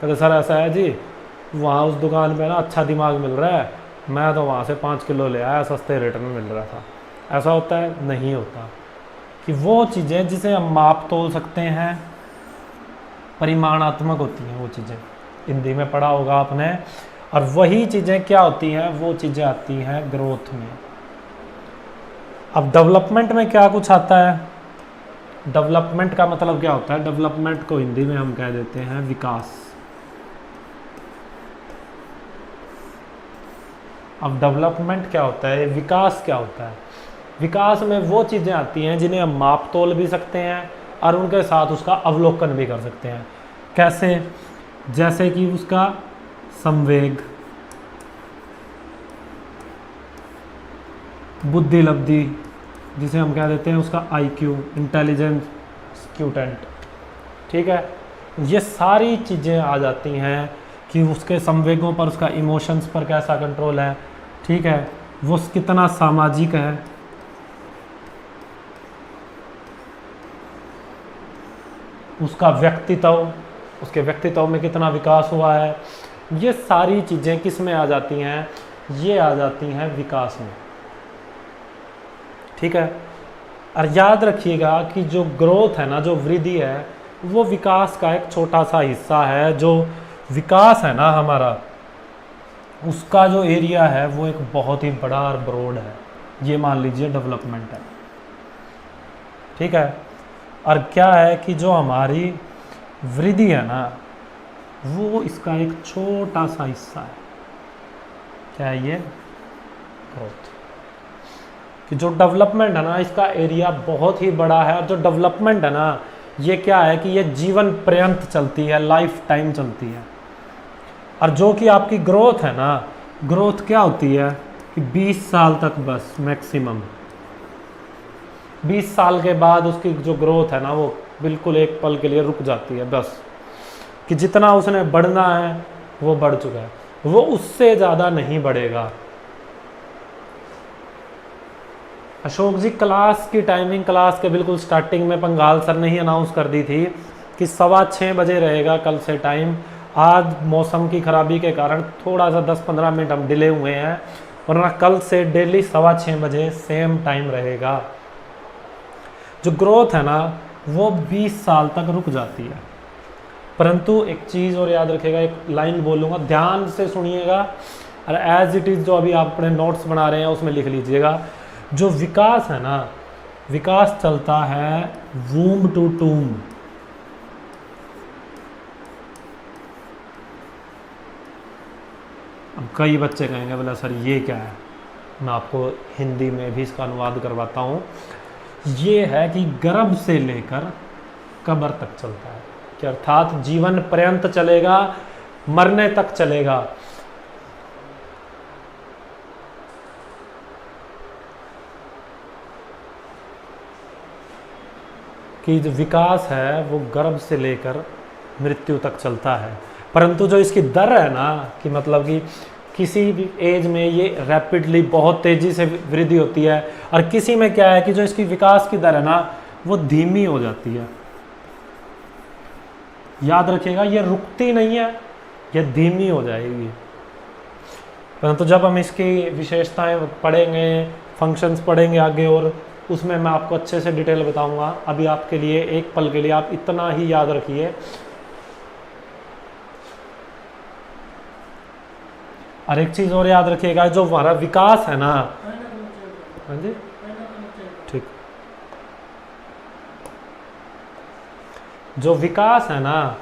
Speaker 2: कहते सर ऐसा है जी वहाँ उस दुकान पे ना अच्छा दिमाग मिल रहा है, मैं तो वहाँ से 5 किलो ले आया सस्ते रेट में मिल रहा था। ऐसा होता है? नहीं होता। कि वो चीज़ें जिसे हम माप तोल सकते हैं परिमाणात्मक होती हैं वो चीज़ें, हिंदी में पढ़ा होगा आपने। और वही चीज़ें क्या होती हैं? वो चीज़ें आती हैं ग्रोथ में। अब डेवलपमेंट में क्या कुछ आता है? डेवलपमेंट का मतलब क्या होता है? डेवलपमेंट को हिंदी में हम कह देते हैं विकास। अब डेवलपमेंट क्या होता है? विकास क्या होता है? विकास में वो चीज़ें आती हैं जिन्हें हम माप तोल भी सकते हैं और उनके साथ उसका अवलोकन भी कर सकते हैं। कैसे? जैसे कि उसका संवेग, बुद्धि लब्धि जिसे हम कह देते हैं उसका IQ, इंटेलिजेंस क्यूटेंट, ठीक है। ये सारी चीज़ें आ जाती हैं कि उसके संवेगों पर, उसका इमोशंस पर कैसा कंट्रोल है, ठीक है, वो कितना सामाजिक है, उसका व्यक्तित्व, उसके व्यक्तित्व में कितना विकास हुआ है, ये सारी चीज़ें किस में आ जाती हैं, ये आ जाती हैं विकास में, ठीक है। और याद रखिएगा कि जो ग्रोथ है ना, जो वृद्धि है, वो विकास का एक छोटा सा हिस्सा है। जो विकास है ना हमारा, उसका जो एरिया है वो एक बहुत ही बड़ा और ब्रॉड है, ये मान लीजिए डेवलपमेंट है, ठीक है। और क्या है कि जो हमारी वृद्धि है ना, वो इसका एक छोटा सा हिस्सा है। क्या है ये? ग्रोथ। कि जो डेवलपमेंट है ना, इसका एरिया बहुत ही बड़ा है। और जो डेवलपमेंट है ना, ये क्या है कि ये जीवन पर्यंत चलती है, लाइफ टाइम चलती है। और जो कि आपकी ग्रोथ है ना, ग्रोथ क्या होती है कि 20 साल तक बस मैक्सिमम, 20 साल के बाद उसकी जो ग्रोथ है ना, वो बिल्कुल एक पल के लिए रुक जाती है बस, कि जितना उसने बढ़ना है वो बढ़ चुका है, वो उससे ज़्यादा नहीं बढ़ेगा। अशोक जी, क्लास की टाइमिंग, क्लास के बिल्कुल स्टार्टिंग में पंगाल सर ने ही अनाउंस कर दी थी कि 6:15 बजे रहेगा कल से टाइम। आज मौसम की खराबी के कारण थोड़ा सा 10-15 मिनट हम डिले हुए हैं, वरना कल से डेली 6:15 बजे सेम टाइम रहेगा। जो ग्रोथ है ना, वो 20 साल तक रुक जाती है। परंतु एक चीज़ और याद रखिएगा, एक लाइन बोलूँगा, ध्यान से सुनिएगा और एज इट इज़ जो अभी आप अपने नोट्स बना रहे हैं उसमें लिख लीजिएगा। जो विकास है ना, विकास चलता है वूम टू टूम। अब कई बच्चे कहेंगे बोला सर ये क्या है, मैं आपको हिंदी में भी इसका अनुवाद करवाता हूँ। ये है कि गर्भ से लेकर कब्र तक चलता है, कि अर्थात जीवन पर्यंत चलेगा, मरने तक चलेगा। कि जो विकास है वो गर्भ से लेकर मृत्यु तक चलता है। परंतु जो इसकी दर है ना, कि मतलब कि किसी भी एज में ये रैपिडली बहुत तेज़ी से वृद्धि होती है, और किसी में क्या है कि जो इसकी विकास की दर है ना, वो धीमी हो जाती है। याद रखिएगा, ये रुकती नहीं है, ये धीमी हो जाएगी। परंतु जब हम इसकी विशेषताएं पढ़ेंगे, फंक्शंस पढ़ेंगे आगे, और उसमें मैं आपको अच्छे से डिटेल बताऊंगा। अभी आपके लिए एक पल के लिए आप इतना ही याद रखिए। और एक चीज़ और याद रखिएगा, जो हमारा विकास है ना, हाँ जी ठीक, जो विकास है ना,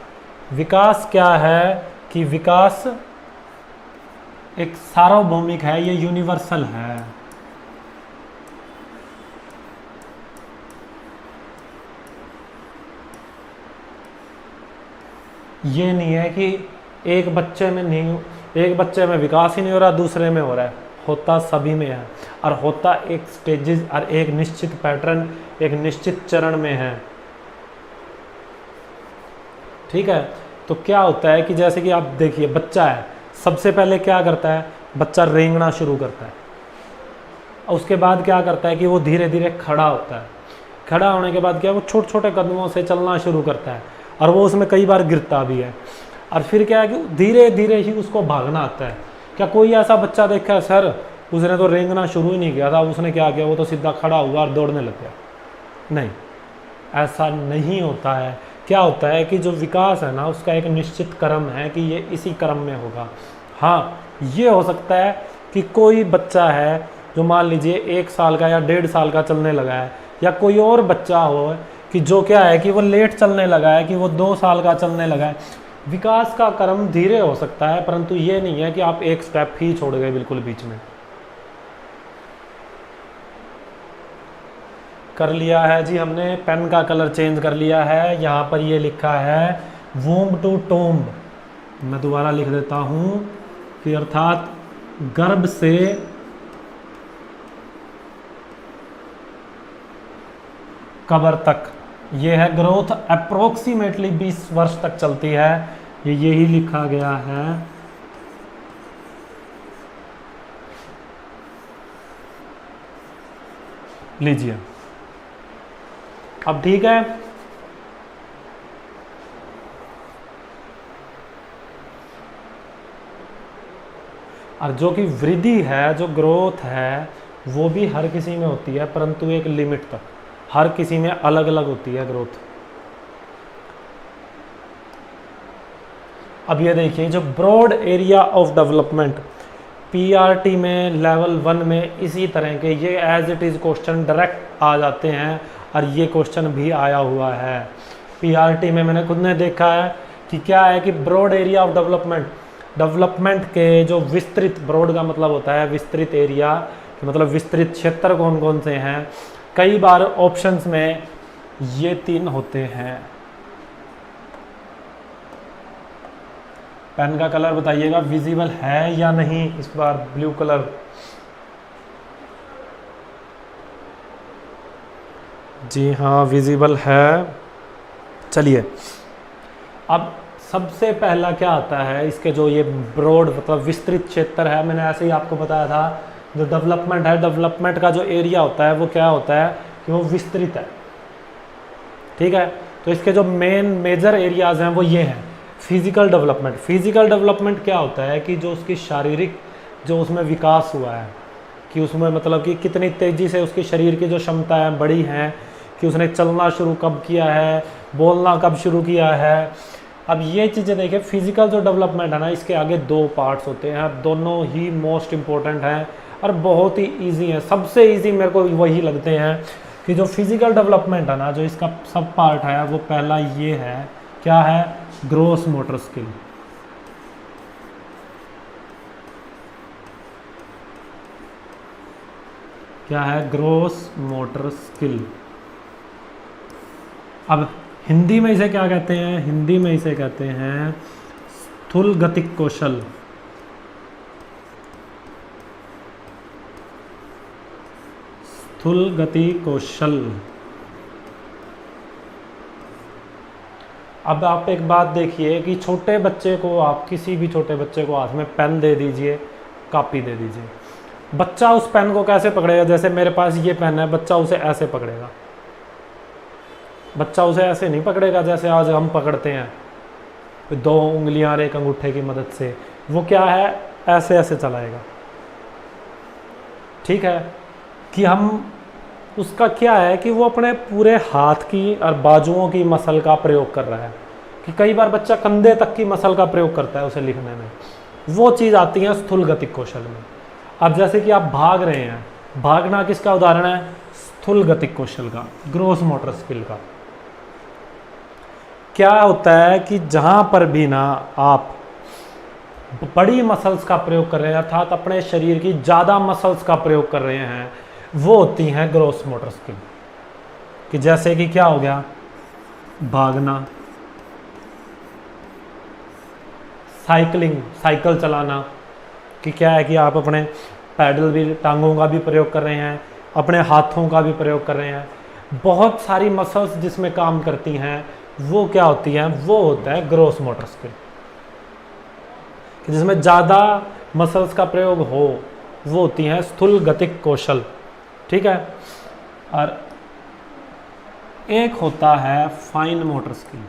Speaker 2: विकास क्या है कि विकास एक सार्वभौमिक है, ये यूनिवर्सल है। ये नहीं है कि एक बच्चे में नहीं, एक बच्चे में विकास ही नहीं हो रहा, दूसरे में हो रहा है, होता सभी में है। और होता एक स्टेजेस और एक निश्चित पैटर्न, एक निश्चित चरण में है, ठीक है। तो क्या होता है कि जैसे कि आप देखिए, बच्चा है, सबसे पहले क्या करता है, बच्चा रेंगना शुरू करता है। और उसके बाद क्या करता है कि वो धीरे धीरे खड़ा होता है। खड़ा होने के बाद क्या, वो छोटे छोटे कदमों से चलना शुरू करता है, और वो उसमें कई बार गिरता भी है। और फिर क्या है कि धीरे धीरे ही उसको भागना आता है। क्या कोई ऐसा बच्चा देखा है सर, उसने तो रेंगना शुरू ही नहीं किया था, उसने क्या किया, वो तो सीधा खड़ा हुआ और दौड़ने लग गया? नहीं, ऐसा नहीं होता है। क्या होता है कि जो विकास है ना, उसका एक निश्चित क्रम है कि ये इसी क्रम में होगा। हाँ, ये हो सकता है कि कोई बच्चा है जो मान लीजिए 1 साल का या 1.5 साल का चलने लगा है, या कोई और बच्चा हो कि जो क्या है कि वो लेट चलने लगा है, कि वो 2 साल का चलने लगा है। विकास का क्रम धीरे हो सकता है, परंतु ये नहीं है कि आप एक स्टेप ही छोड़ गए बिल्कुल बीच में। कर लिया है जी हमने, पेन का कलर चेंज कर लिया है। यहाँ पर ये लिखा है वूम टू टूम्ब। मैं दोबारा लिख देता हूँ कि अर्थात गर्भ से कब्र तक, ये है ग्रोथ। अप्रोक्सीमेटली 20 वर्ष तक चलती है, ये यही लिखा गया है। लीजिए, अब ठीक है। और जो कि वृद्धि है, जो ग्रोथ है, वो भी हर किसी में होती है, परंतु एक लिमिट तक। हर किसी में अलग अलग होती है ग्रोथ। अब ये देखिए, जो broad area of development, PRT में लेवल 1 में इसी तरह के ये as it is question direct आ जाते हैं, और ये क्वेश्चन भी आया हुआ है पीआरटी में। मैंने खुद ने देखा है कि क्या है कि ब्रॉड एरिया ऑफ डेवलपमेंट के जो विस्तृत, ब्रॉड का मतलब होता है विस्तृत एरिया, मतलब विस्तृत क्षेत्र कौन कौन से हैं। कई बार ऑप्शंस में ये 3 होते हैं। पेन का कलर बताइएगा विजिबल है या नहीं इस बार, ब्लू कलर। जी हाँ, विजिबल है। चलिए, अब सबसे पहला क्या आता है, इसके जो ये ब्रॉड मतलब विस्तृत क्षेत्र है, मैंने ऐसे ही आपको बताया था, जो डेवलपमेंट है, डेवलपमेंट का जो एरिया होता है वो क्या होता है कि वो विस्तृत है। ठीक है, तो इसके जो मेजर एरियाज हैं वो ये हैं। फिजिकल डेवलपमेंट, फिजिकल डेवलपमेंट क्या होता है कि जो उसकी शारीरिक, जो उसमें विकास हुआ है, कि उसमें मतलब कि कितनी तेज़ी से उसकी शरीर की जो क्षमता है बड़ी हैं, कि उसने चलना शुरू कब किया है, बोलना कब शुरू किया है। अब ये चीज़ें देखिए, फिजिकल जो डेवलपमेंट है ना, इसके आगे 2 पार्ट्स होते हैं, दोनों ही मोस्ट इम्पोर्टेंट हैं और बहुत ही इजी हैं। सबसे इजी मेरे को वही लगते हैं कि जो फिजिकल डेवलपमेंट है ना, जो इसका सब पार्ट है, वो पहला ये है, क्या है, ग्रॉस मोटर स्किल। क्या है, ग्रॉस मोटर स्किल। अब हिंदी में इसे क्या कहते हैं, हिंदी में इसे कहते हैं स्थूल गतिक कौशल। स्थूल गति कौशल। अब आप एक बात देखिए कि छोटे बच्चे को, आप किसी भी छोटे बच्चे को हाथ में पेन दे दीजिए, कापी दे दीजिए, बच्चा उस पेन को कैसे पकड़ेगा। जैसे मेरे पास ये पेन है, बच्चा उसे ऐसे पकड़ेगा। बच्चा उसे ऐसे नहीं पकड़ेगा जैसे आज हम पकड़ते हैं, 2 उंगलियां और 1 अंगूठे की मदद से। वो क्या है, ऐसे ऐसे चलाएगा। ठीक है, कि हम उसका क्या है कि वो अपने पूरे हाथ की और बाजुओं की मसल का प्रयोग कर रहा है। कि कई बार बच्चा कंधे तक की मसल का प्रयोग करता है उसे लिखने में। वो चीज़ आती है स्थूल गतिक कौशल में। अब जैसे कि आप भाग रहे हैं, भागना किसका उदाहरण है, स्थूल गतिक कौशल का, ग्रॉस मोटर स्किल का। क्या होता है कि जहाँ पर भी ना आप बड़ी मसल्स का प्रयोग कर रहे हैं, अर्थात अपने शरीर की ज़्यादा मसल्स का प्रयोग कर रहे हैं, वो होती हैं ग्रॉस मोटर स्किल। कि जैसे कि क्या हो गया, भागना, साइकिलिंग, साइकिल चलाना, कि क्या है कि आप अपने पैडल भी, टांगों का भी प्रयोग कर रहे हैं, अपने हाथों का भी प्रयोग कर रहे हैं। बहुत सारी मसल्स जिसमें काम करती हैं, वो क्या होती हैं, वो होता है ग्रॉस मोटर स्किल। कि जिसमें ज़्यादा मसल्स का प्रयोग हो, वो होती हैं स्थूल गतिक कौशल। ठीक है, और एक होता है फाइन मोटर स्किल।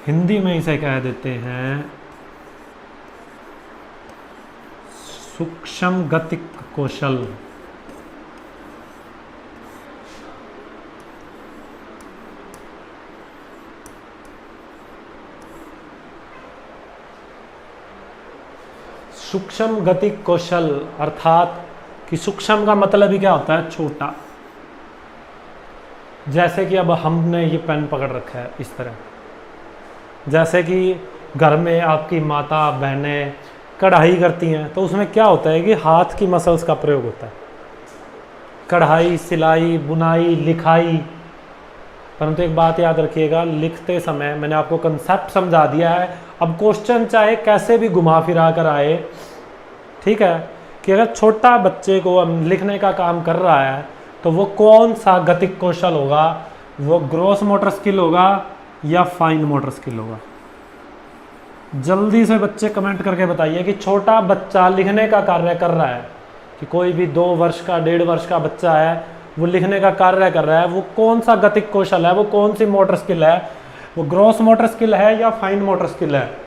Speaker 2: हिंदी में इसे कह देते हैं सूक्ष्म गतिक कौशल। सूक्ष्म गतिक कौशल अर्थात कि सूक्ष्म का मतलब ही क्या होता है, छोटा। जैसे कि अब हमने ये पेन पकड़ रखा है इस तरह, जैसे कि घर में आपकी माता बहनें कढ़ाई करती हैं, तो उसमें क्या होता है कि हाथ की मसल्स का प्रयोग होता है, कढ़ाई, सिलाई, बुनाई, लिखाई। परंतु एक बात याद रखिएगा, लिखते समय मैंने आपको कंसेप्ट समझा दिया है। अब क्वेश्चन चाहे कैसे भी घुमा फिरा कर आए, ठीक है, कि अगर छोटा बच्चे को हम लिखने का काम कर रहा है तो वो कौन सा गतिक कौशल होगा, वो ग्रॉस मोटर स्किल होगा या फाइन मोटर स्किल होगा। जल्दी से बच्चे कमेंट करके बताइए कि छोटा बच्चा लिखने का कार्य कर रहा है, कि कोई भी 2 वर्ष का 1.5 वर्ष का बच्चा है वो लिखने का कार्य कर रहा है, वो कौन सा गतिक कौशल है, वो कौन सी मोटर स्किल है, वो ग्रॉस मोटर स्किल है या फाइन मोटर स्किल है।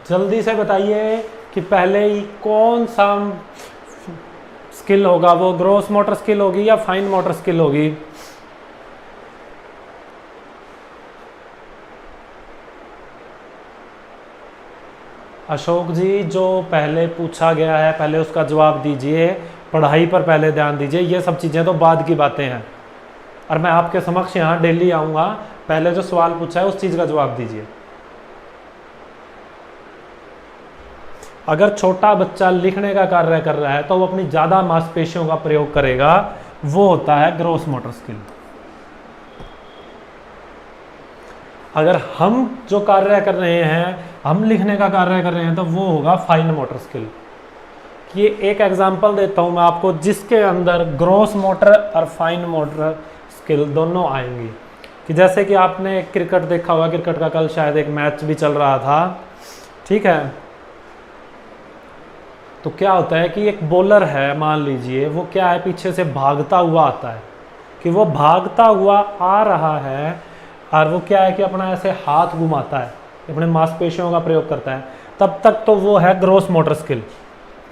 Speaker 2: जल्दी से बताइए कि पहले ही कौन सा स्किल होगा, वो ग्रॉस मोटर स्किल होगी या फाइन मोटर स्किल होगी। अशोक जी, जो पहले पूछा गया है पहले उसका जवाब दीजिए, पढ़ाई पर पहले ध्यान दीजिए, ये सब चीज़ें तो बाद की बातें हैं। और मैं आपके समक्ष यहाँ डेली आऊँगा, पहले जो सवाल पूछा है उस चीज़ का जवाब दीजिए। अगर छोटा बच्चा लिखने का कार्य कर रहा है तो वो अपनी ज़्यादा मांसपेशियों का प्रयोग करेगा, वो होता है ग्रॉस मोटर स्किल। अगर हम जो कार्य कर रहे हैं, हम लिखने का कार्य कर रहे हैं, तो वो होगा फाइन मोटर स्किल। ये एक एग्जांपल देता हूँ मैं आपको जिसके अंदर ग्रॉस मोटर और फाइन मोटर स्किल दोनों आएंगी। कि जैसे कि आपने क्रिकेट देखा होगा, क्रिकेट का कल शायद एक मैच भी चल रहा था, ठीक है। तो क्या होता है कि एक बॉलर है, मान लीजिए वो क्या है, पीछे से भागता हुआ आता है, कि वो भागता हुआ आ रहा है और वो क्या है कि अपना ऐसे हाथ घुमाता है, अपने मांसपेशियों का प्रयोग करता है, तब तक तो वो है ग्रॉस मोटर स्किल,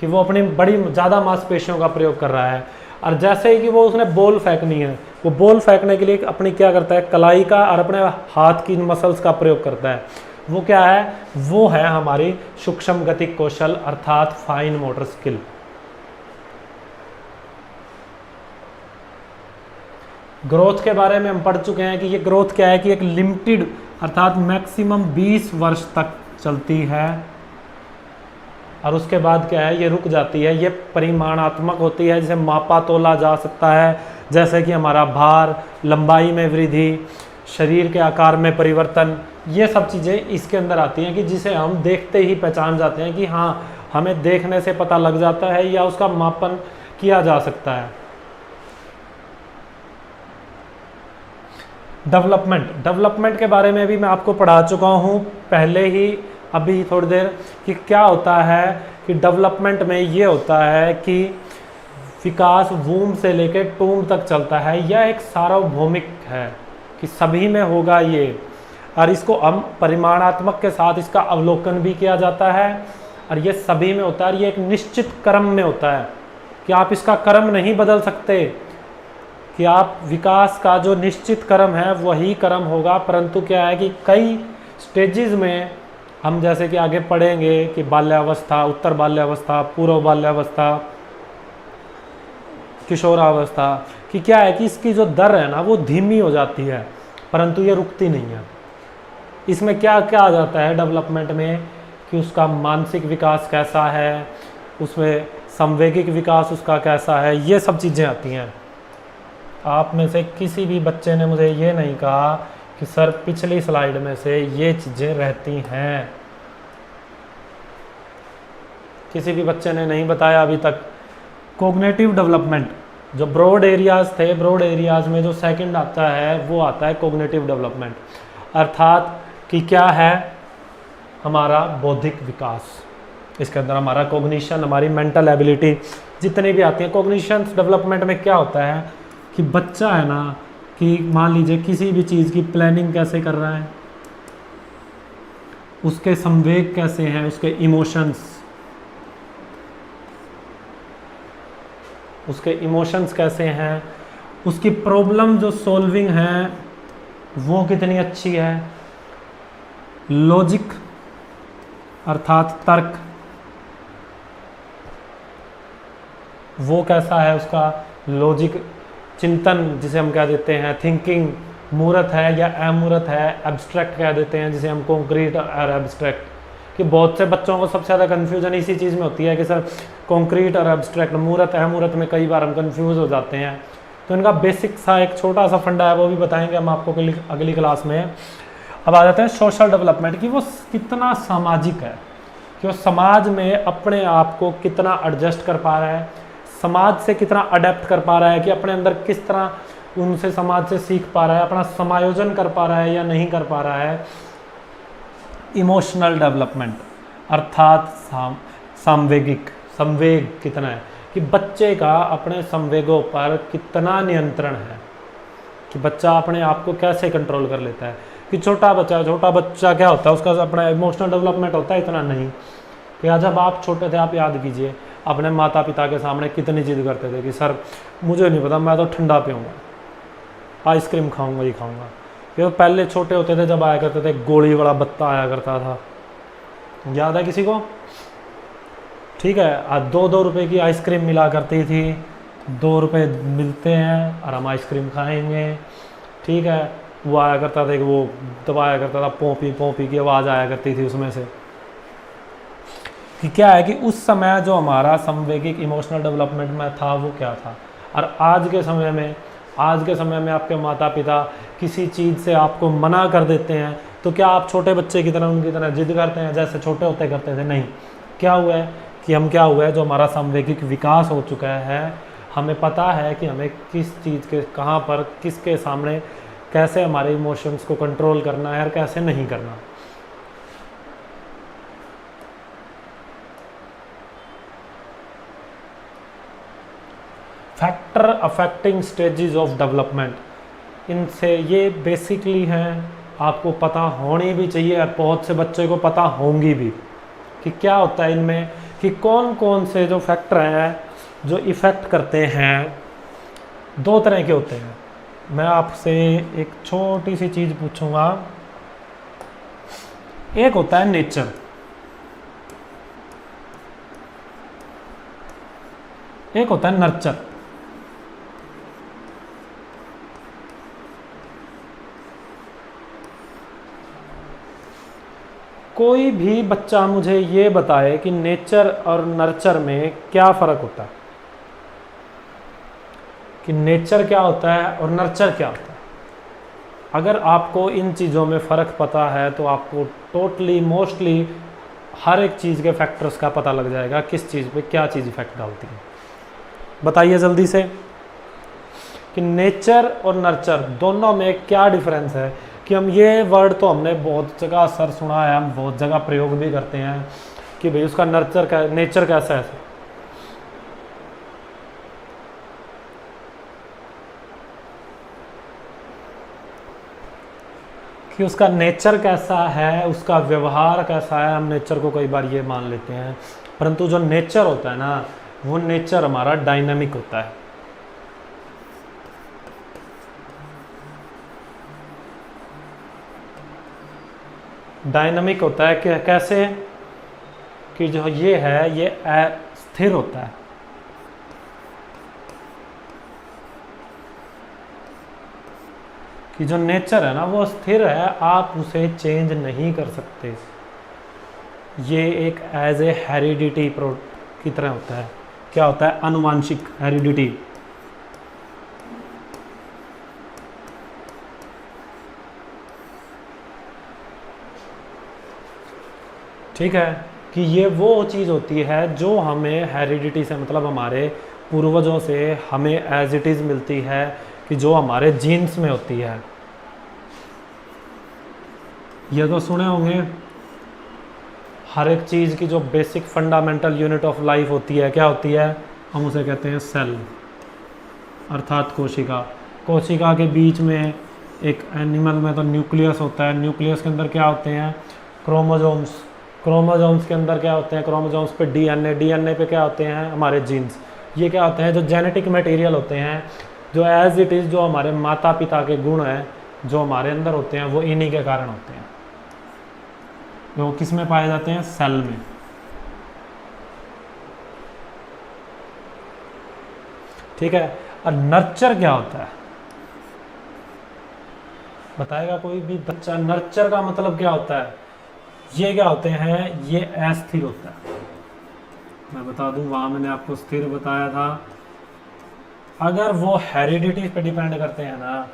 Speaker 2: कि वो अपनी बड़ी ज़्यादा मांसपेशियों का प्रयोग कर रहा है। और जैसे ही कि वो उसने बॉल फेंकनी है, वो बॉल फेंकने के लिए अपनी क्या करता है, कलाई का और अपने हाथ की मसल्स का प्रयोग करता है। वो क्या है, वो है हमारी सूक्ष्म गतिक कौशल अर्थात फाइन मोटर स्किल। ग्रोथ के बारे में हम पढ़ चुके हैं कि ये ग्रोथ क्या है कि एक लिमिटेड अर्थात मैक्सिमम 20 वर्ष तक चलती है और उसके बाद क्या है, ये रुक जाती है। ये परिमाणात्मक होती है, जिसे मापा तोला जा सकता है, जैसे कि हमारा भार, लंबाई में वृद्धि, शरीर के आकार में परिवर्तन, ये सब चीज़ें इसके अंदर आती हैं कि जिसे हम देखते ही पहचान जाते हैं कि हाँ, हमें देखने से पता लग जाता है या उसका मापन किया जा सकता है। डेवलपमेंट के बारे में भी मैं आपको पढ़ा चुका हूँ पहले ही, अभी थोड़ी देर, कि क्या होता है कि डेवलपमेंट में ये होता है कि विकास वूम से लेकर टूम तक चलता है। यह एक सार्वभौमिक है कि सभी में होगा ये, और इसको हम परिमाणात्मक के साथ इसका अवलोकन भी किया जाता है और ये सभी में होता है। ये एक निश्चित क्रम में होता है कि आप इसका क्रम नहीं बदल सकते, कि आप विकास का जो निश्चित क्रम है वही क्रम होगा, परंतु क्या है कि कई स्टेजेस में हम जैसे कि आगे पढ़ेंगे कि बाल्यावस्था, उत्तर बाल्यावस्था, पूर्व बाल्यावस्था, किशोरावस्था, कि क्या है कि इसकी जो दर है ना वो धीमी हो जाती है, परंतु ये रुकती नहीं है। इसमें क्या क्या आ जाता है डेवलपमेंट में कि उसका मानसिक विकास कैसा है, उसमें संवेगिक विकास उसका कैसा है, ये सब चीज़ें आती हैं। आप में से किसी भी बच्चे ने मुझे ये नहीं कहा कि सर पिछली स्लाइड में से ये चीज़ें रहती हैं, किसी भी बच्चे ने नहीं बताया अभी तक। कोग्निटिव डेवलपमेंट, जो ब्रॉड एरियाज थे, ब्रॉड एरियाज में जो सेकंड आता है वो आता है कोग्निटिव डेवलपमेंट, अर्थात कि क्या है हमारा बौद्धिक विकास। इसके अंदर हमारा कोग्निशन, हमारी मेंटल एबिलिटी जितनी भी आती हैं। कोग्निशन डेवलपमेंट में क्या होता है कि बच्चा है ना, कि मान लीजिए किसी भी चीज़ की प्लानिंग कैसे कर रहा है, उसके संवेग कैसे हैं, उसके इमोशंस कैसे हैं, उसकी प्रॉब्लम जो सॉल्विंग है वो कितनी अच्छी है, लॉजिक अर्थात तर्क वो कैसा है, उसका लॉजिक चिंतन जिसे हम कह देते हैं, थिंकिंग मूर्त है या अमूर्त है, एब्स्ट्रैक्ट कह देते हैं जिसे हम कॉन्क्रीट और एब्स्ट्रैक्ट। कि बहुत से बच्चों को सबसे ज़्यादा कन्फ्यूजन इसी चीज़ में होती है कि सर कॉन्क्रीट और एब्स्ट्रैक्ट, मूर्त अमूर्त में कई बार हम कन्फ्यूज़ हो जाते हैं। तो इनका बेसिक सा एक छोटा सा फंडा है, वो भी बताएंगे हम आपको अगली क्लास में। अब आ जाते हैं सोशल डेवलपमेंट की, वो कितना सामाजिक है, कि वो समाज में अपने आप को कितना एडजस्ट कर पा रहा है, समाज से कितना अडेप्ट कर पा रहा है, कि अपने अंदर किस तरह उनसे समाज से सीख पा रहा है, अपना समायोजन कर पा रहा है या नहीं कर पा रहा है। इमोशनल डेवलपमेंट अर्थात संवेग कितना है, कि बच्चे का अपने संवेगों पर कितना नियंत्रण है, कि बच्चा अपने आप को कैसे कंट्रोल कर लेता है। कि छोटा बच्चा क्या होता है, उसका अपना इमोशनल डेवलपमेंट होता है इतना नहीं। कि जब आप छोटे थे, आप याद कीजिए अपने माता पिता के सामने कितनी जिद करते थे कि सर मुझे नहीं पता, मैं तो ठंडा पीऊँगा, आइसक्रीम खाऊंगा ही खाऊंगा। ये तो पहले छोटे होते थे जब आया करते थे, गोली वाला बत्ता आया करता था, याद है किसी को? ठीक है, आज 2-2 रुपए की आइसक्रीम मिला करती थी, 2 रुपए मिलते हैं और हम आइसक्रीम खाएंगे। ठीक है, वो आया करता था, वो दबाया करता था, पोंपी की आवाज़ आया करती थी उसमें से। कि क्या है कि उस समय जो हमारा संवेगिक इमोशनल डेवलपमेंट में था वो क्या था। और आज के समय में आपके माता पिता किसी चीज़ से आपको मना कर देते हैं, तो क्या आप छोटे बच्चे की तरह उनकी तरह जिद करते हैं जैसे छोटे होते करते थे? नहीं। क्या हुआ है कि जो हमारा संवेगिक विकास हो चुका है, हमें पता है कि हमें किस चीज़ के कहाँ पर किसके सामने कैसे हमारे इमोशंस को कंट्रोल करना है और कैसे नहीं करना। Factor affecting stages of development, इनसे ये बेसिकली हैं, आपको पता होनी भी चाहिए और बहुत से बच्चे को पता होंगी भी कि क्या होता है इनमें, कि कौन कौन से जो फैक्टर हैं जो इफ़ेक्ट करते हैं। 2 तरह के होते हैं। मैं आपसे एक छोटी सी चीज़ पूछूंगा। एक होता है नेचर, एक होता है नर्चर। कोई भी बच्चा मुझे ये बताए कि नेचर और नर्चर में क्या फ़र्क होता है, कि नेचर क्या होता है और नर्चर क्या होता है। अगर आपको इन चीज़ों में फ़र्क पता है तो आपको मोस्टली हर एक चीज़ के फैक्टर्स का पता लग जाएगा, किस चीज़ पे क्या चीज़ इफेक्ट डालती है। बताइए जल्दी से कि नेचर और नर्चर दोनों में क्या डिफरेंस है। कि हम ये वर्ड तो हमने बहुत जगह सर सुना है, हम बहुत जगह प्रयोग भी करते हैं कि भाई उसका नेचर कैसा है। कि उसका नेचर कैसा है, उसका व्यवहार कैसा है। हम नेचर को कई बार ये मान लेते हैं, परंतु जो नेचर होता है ना, वो नेचर हमारा डायनामिक होता है। डायनामिक होता है कि कैसे, कि जो ये है ये स्थिर होता है। कि जो नेचर है ना वो स्थिर है, आप उसे चेंज नहीं कर सकते। ये एक एज ए हेरिडिटी की तरह होता है। क्या होता है? आनुवांशिक हेरिडिटी। ठीक है, कि ये वो चीज़ होती है जो हमें हेरिडिटी से मतलब हमारे पूर्वजों से हमें एज इट इज़ मिलती है, कि जो हमारे जीन्स में होती है। ये तो सुने होंगे, हर एक चीज़ की जो basic fundamental unit of life होती है, क्या होती है? हम उसे कहते हैं सेल, अर्थात कोशिका। कोशिका के बीच में एक एनिमल में तो न्यूक्लियस होता है। न्यूक्लियस के अंदर क्या होते हैं? क्रोमोजोम्स। क्रोमोजोम्स के अंदर क्या होते हैं? क्रोमोजोम्स पे डीएनए, डीएनए पे क्या होते हैं? हमारे जीन्स। ये क्या होते हैं? जो जेनेटिक मटेरियल होते हैं, जो एज इट इज़ जो हमारे माता पिता के गुण हैं जो हमारे अंदर होते हैं, वो इन्हीं के कारण होते हैं। वो किस में पाए जाते हैं? सेल में। ठीक है, और नर्चर क्या होता है? बताएगा कोई भी बच्चा? नर्चर का मतलब क्या होता है? ये क्या होते हैं? ये अस्थिर होता है। मैं बता दूं, वहां मैंने आपको स्थिर बताया था, अगर वो हेरिडिटी पे डिपेंड करते हैं ना,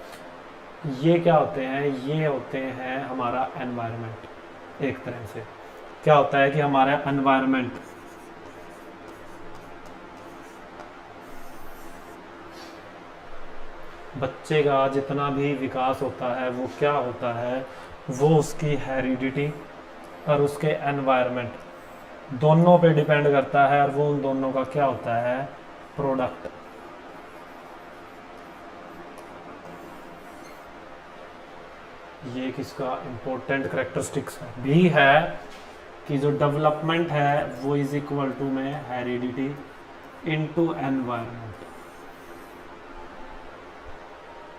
Speaker 2: ये क्या होते हैं, ये होते हैं हमारा एनवायरनमेंट। एक तरह से क्या होता है कि हमारा एनवायरनमेंट, बच्चे का जितना भी विकास होता है वो क्या होता है, वो उसकी हेरिडिटी और उसके एनवायरनमेंट दोनों पे डिपेंड करता है, और वो उन दोनों का क्या होता है, प्रोडक्ट। ये किसका इम्पोर्टेंट करेक्टरिस्टिक्स है भी है कि जो डेवलपमेंट है वो इज इक्वल टू में हेरिडिटी इनटू एनवायरनमेंट।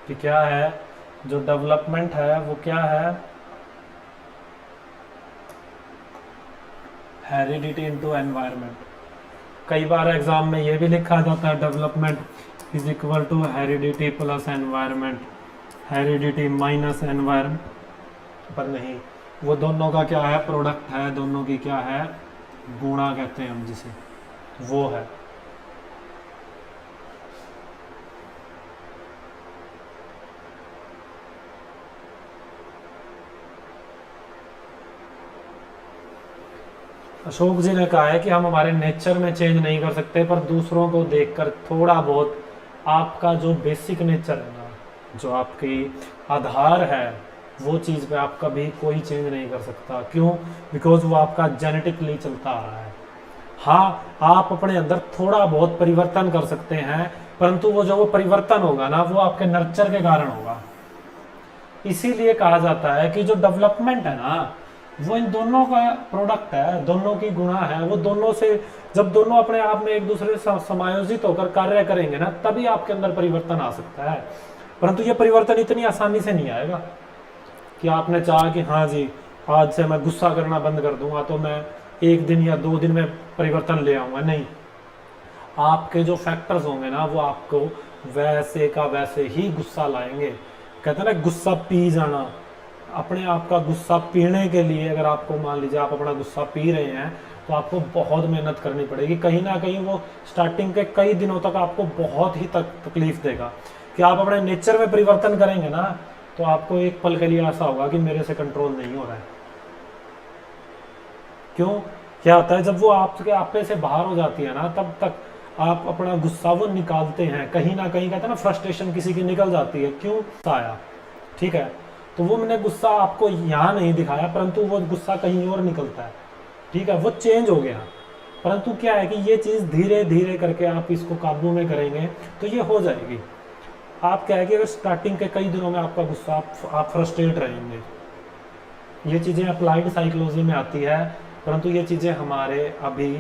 Speaker 2: कि क्या है, जो डेवलपमेंट है वो क्या है, हेरिडिटी इनटू एनवायरनमेंट। कई बार एग्जाम में ये भी लिखा जाता है development is equal to heredity plus environment, heredity minus environment, पर नहीं, वो दोनों का क्या है, प्रोडक्ट है, दोनों की क्या है, गुणा कहते हैं हम जिसे, वो है। अशोक जी ने कहा है कि हम हमारे नेचर में चेंज नहीं कर सकते, पर दूसरों को देखकर थोड़ा बहुत आपका जो बेसिक नेचर है ना, जो आपकी आधार है, वो चीज़ पे आप कभी कोई चेंज नहीं कर सकता। क्यों? बिकॉज वो आपका जेनेटिकली चलता आ रहा है। हाँ, आप अपने अंदर थोड़ा बहुत परिवर्तन कर सकते हैं, परंतु वो जो वो परिवर्तन होगा ना, वो आपके नर्चर के कारण होगा। इसीलिए कहा जाता है कि जो डेवलपमेंट है ना, वो इन दोनों का प्रोडक्ट है, दोनों की गुणा है। वो दोनों से जब दोनों अपने आप में एक दूसरे से समायोजित होकर कार्य करेंगे ना, तभी आपके अंदर परिवर्तन आ सकता है। परंतु ये परिवर्तन इतनी आसानी से नहीं आएगा कि आपने चाहा कि हाँ जी आज से मैं गुस्सा करना बंद कर दूंगा तो मैं 1 दिन या 2 दिन में परिवर्तन ले आऊंगा। नहीं, आपके जो फैक्टर्स होंगे ना, वो आपको वैसे का वैसे ही गुस्सा लाएंगे। कहते हैं ना, गुस्सा पी जाना। अपने आप का गुस्सा पीने के लिए अगर आपको मान लीजिए आप अपना गुस्सा पी रहे हैं, तो आपको बहुत मेहनत करनी पड़ेगी। कहीं ना कहीं वो स्टार्टिंग के कई दिनों तक आपको बहुत ही तकलीफ देगा। कि आप अपने नेचर में परिवर्तन करेंगे ना, तो आपको एक पल के लिए ऐसा होगा कि मेरे से कंट्रोल नहीं हो रहा है। क्यों? क्या होता है, जब वो आपके आपे से बाहर हो जाती है ना, तब तक आप अपना गुस्सा वो निकालते हैं। कहीं ना कहीं कहते हैं ना, फ्रस्ट्रेशन किसी की निकल जाती है। क्यों? आया, ठीक है, तो वो मैंने गुस्सा आपको यहाँ नहीं दिखाया, परंतु वो गुस्सा कहीं और निकलता है। ठीक है, वो चेंज हो गया। परंतु क्या है कि ये चीज़ धीरे धीरे करके आप इसको काबू में करेंगे तो ये हो जाएगी। आप क्या है कि अगर स्टार्टिंग के कई दिनों में आपका गुस्सा आप फ्रस्ट्रेट रहेंगे। ये चीज़ें अप्लाइड साइकोलॉजी में आती है, परंतु ये चीज़ें हमारे अभी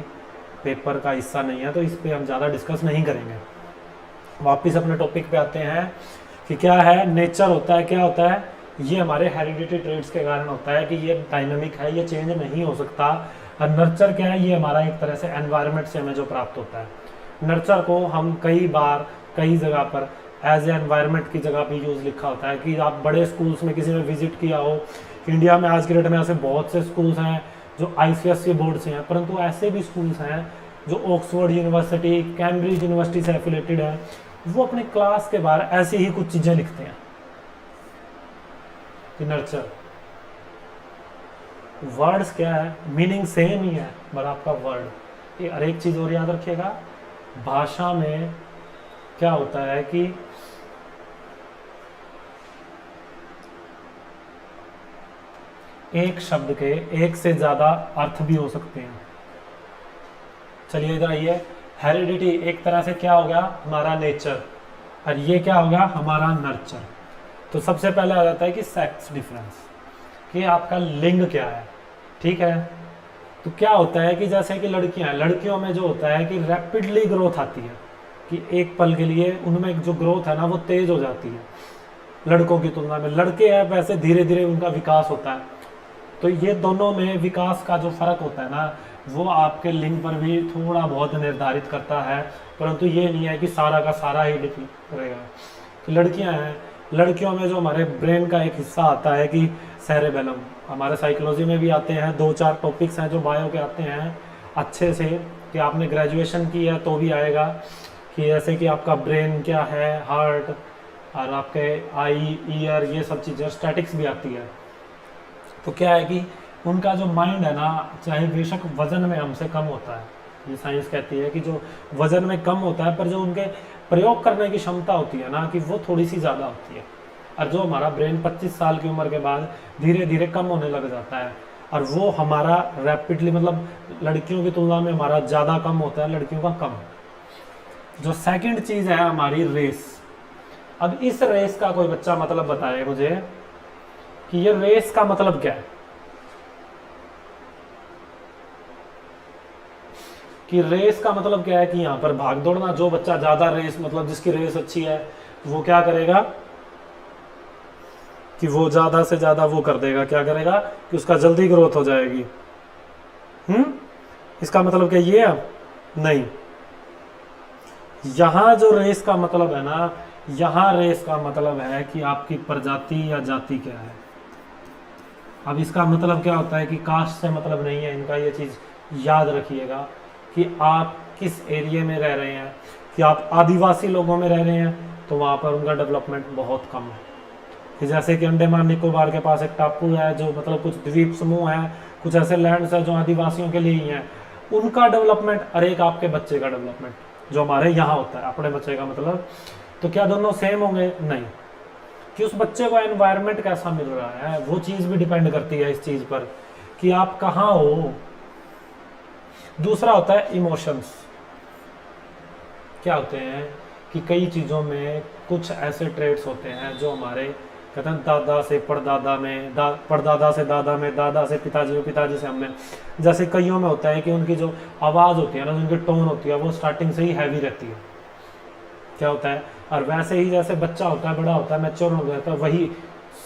Speaker 2: पेपर का हिस्सा नहीं है, तो इस पर हम ज़्यादा डिस्कस नहीं करेंगे। वापस अपने टॉपिक पे आते हैं कि क्या है नेचर होता है, क्या होता है, ये हमारे हेरिडिटी ट्रेड्स के कारण होता है कि ये डायनामिक है, ये चेंज नहीं हो सकता। और नर्चर क्या है, ये हमारा एक तरह से एनवायरनमेंट से हमें जो प्राप्त होता है। नर्चर को हम कई बार कई जगह पर एज ए एनवायरनमेंट की जगह भी यूज़ लिखा होता है। कि आप बड़े स्कूल्स में किसी ने विजिट किया हो, इंडिया में आज के डेट में ऐसे बहुत से स्कूल्स हैं जो ICSE बोर्ड से हैं, परंतु ऐसे भी स्कूल्स हैं जो ऑक्सफोर्ड यूनिवर्सिटी, कैम्ब्रिज यूनिवर्सिटी से एफिलेटेड है। वो अपने क्लास के बाहर ऐसी ही कुछ चीज़ें लिखते हैं कि नर्चर। वर्ड्स क्या है, मीनिंग सेम ही है, पर आपका वर्ड। ये हर एक चीज़ और याद रखिएगा, भाषा में क्या होता है कि एक शब्द के एक से ज़्यादा अर्थ भी हो सकते हैं। चलिए इधर आइए, हेरिडिटी एक तरह से क्या हो गया, हमारा नेचर, और ये क्या हो गया, हमारा नर्चर। तो सबसे पहले आ जाता है कि सेक्स डिफरेंस, कि आपका लिंग क्या है। ठीक है, तो क्या होता है कि जैसे कि लड़कियों में जो होता है कि रैपिडली ग्रोथ आती है, कि एक पल के लिए उनमें जो ग्रोथ है ना वो तेज हो जाती है लड़कों की तुलना में। लड़के हैं वैसे धीरे धीरे उनका विकास होता है। तो ये दोनों में विकास का जो फर्क होता है ना, वो आपके लिंग पर भी थोड़ा बहुत निर्धारित करता है, परंतु ये नहीं है कि सारा का सारा ही डिपेंड करेगा। तो लड़कियां हैं, लड़कियों में जो हमारे ब्रेन का एक हिस्सा आता है कि सेरेबेलम, हमारे साइकोलॉजी में भी आते हैं, 2-4 टॉपिक्स हैं जो बायो के आते हैं अच्छे से, कि आपने ग्रेजुएशन की है तो भी आएगा, कि जैसे कि आपका ब्रेन क्या है, हार्ट और आपके आई, ईयर, ये सब चीज़ें, स्टैटिक्स भी आती है। तो क्या है कि उनका जो माइंड है ना, चाहे बेशक वजन में हमसे कम होता है, ये साइंस कहती है कि जो वजन में कम होता है, पर जो उनके प्रयोग करने की क्षमता होती है ना, कि वो थोड़ी सी ज़्यादा होती है। और जो हमारा ब्रेन 25 साल की उम्र के बाद धीरे धीरे कम होने लग जाता है, और वो हमारा रैपिडली, मतलब लड़कियों की तुलना में हमारा ज़्यादा कम होता है, लड़कियों का कम। जो सेकंड चीज़ है हमारी रेस। अब इस रेस का कोई बच्चा मतलब बताए मुझे कि ये रेस का मतलब क्या है, कि रेस का मतलब क्या है कि यहाँ पर भाग दौड़ना। जो बच्चा ज़्यादा रेस, मतलब जिसकी रेस अच्छी है, वो क्या करेगा कि वो ज़्यादा से ज़्यादा वो कर देगा, क्या करेगा कि उसका जल्दी ग्रोथ हो जाएगी। इसका मतलब क्या ये है? नहीं। यहाँ जो रेस का मतलब है ना, यहाँ रेस का मतलब है कि आपकी प्रजाति या जाति क्या है। अब इसका मतलब क्या होता है कि कास्ट से मतलब नहीं है इनका, ये चीज़ याद रखिएगा कि आप किस एरिया में रह रहे हैं। कि आप आदिवासी लोगों में रह रहे हैं तो वहाँ पर उनका डेवलपमेंट बहुत कम है। कि जैसे कि अंडमान निकोबार के पास एक टापू है, जो मतलब कुछ द्वीप समूह है, कुछ ऐसे लैंड्स है जो आदिवासियों के लिए ही हैं, उनका डेवलपमेंट और एक आपके बच्चे का डेवलपमेंट जो हमारे यहाँ होता है, अपने बच्चे का मतलब, तो क्या दोनों सेम होंगे? नहीं। कि उस बच्चे को एनवायरनमेंट कैसा मिल रहा है, वो चीज़ भी डिपेंड करती है इस चीज़ पर कि आप कहाँ हो। दूसरा होता है इमोशंस। क्या होते हैं कि कई चीज़ों में कुछ ऐसे ट्रेड्स होते हैं जो हमारे, कहते हैं दादा से परदादा में, परदादा से दादा में, दादा से पिताजी में, पिताजी से हमने। जैसे कईयों में होता है कि उनकी जो आवाज़ होती है ना, उनकी टोन होती है, वो स्टार्टिंग से ही हैवी रहती है। क्या होता है, और वैसे ही जैसे बच्चा होता है, बड़ा होता है, मैच्योर हो जाता है, वही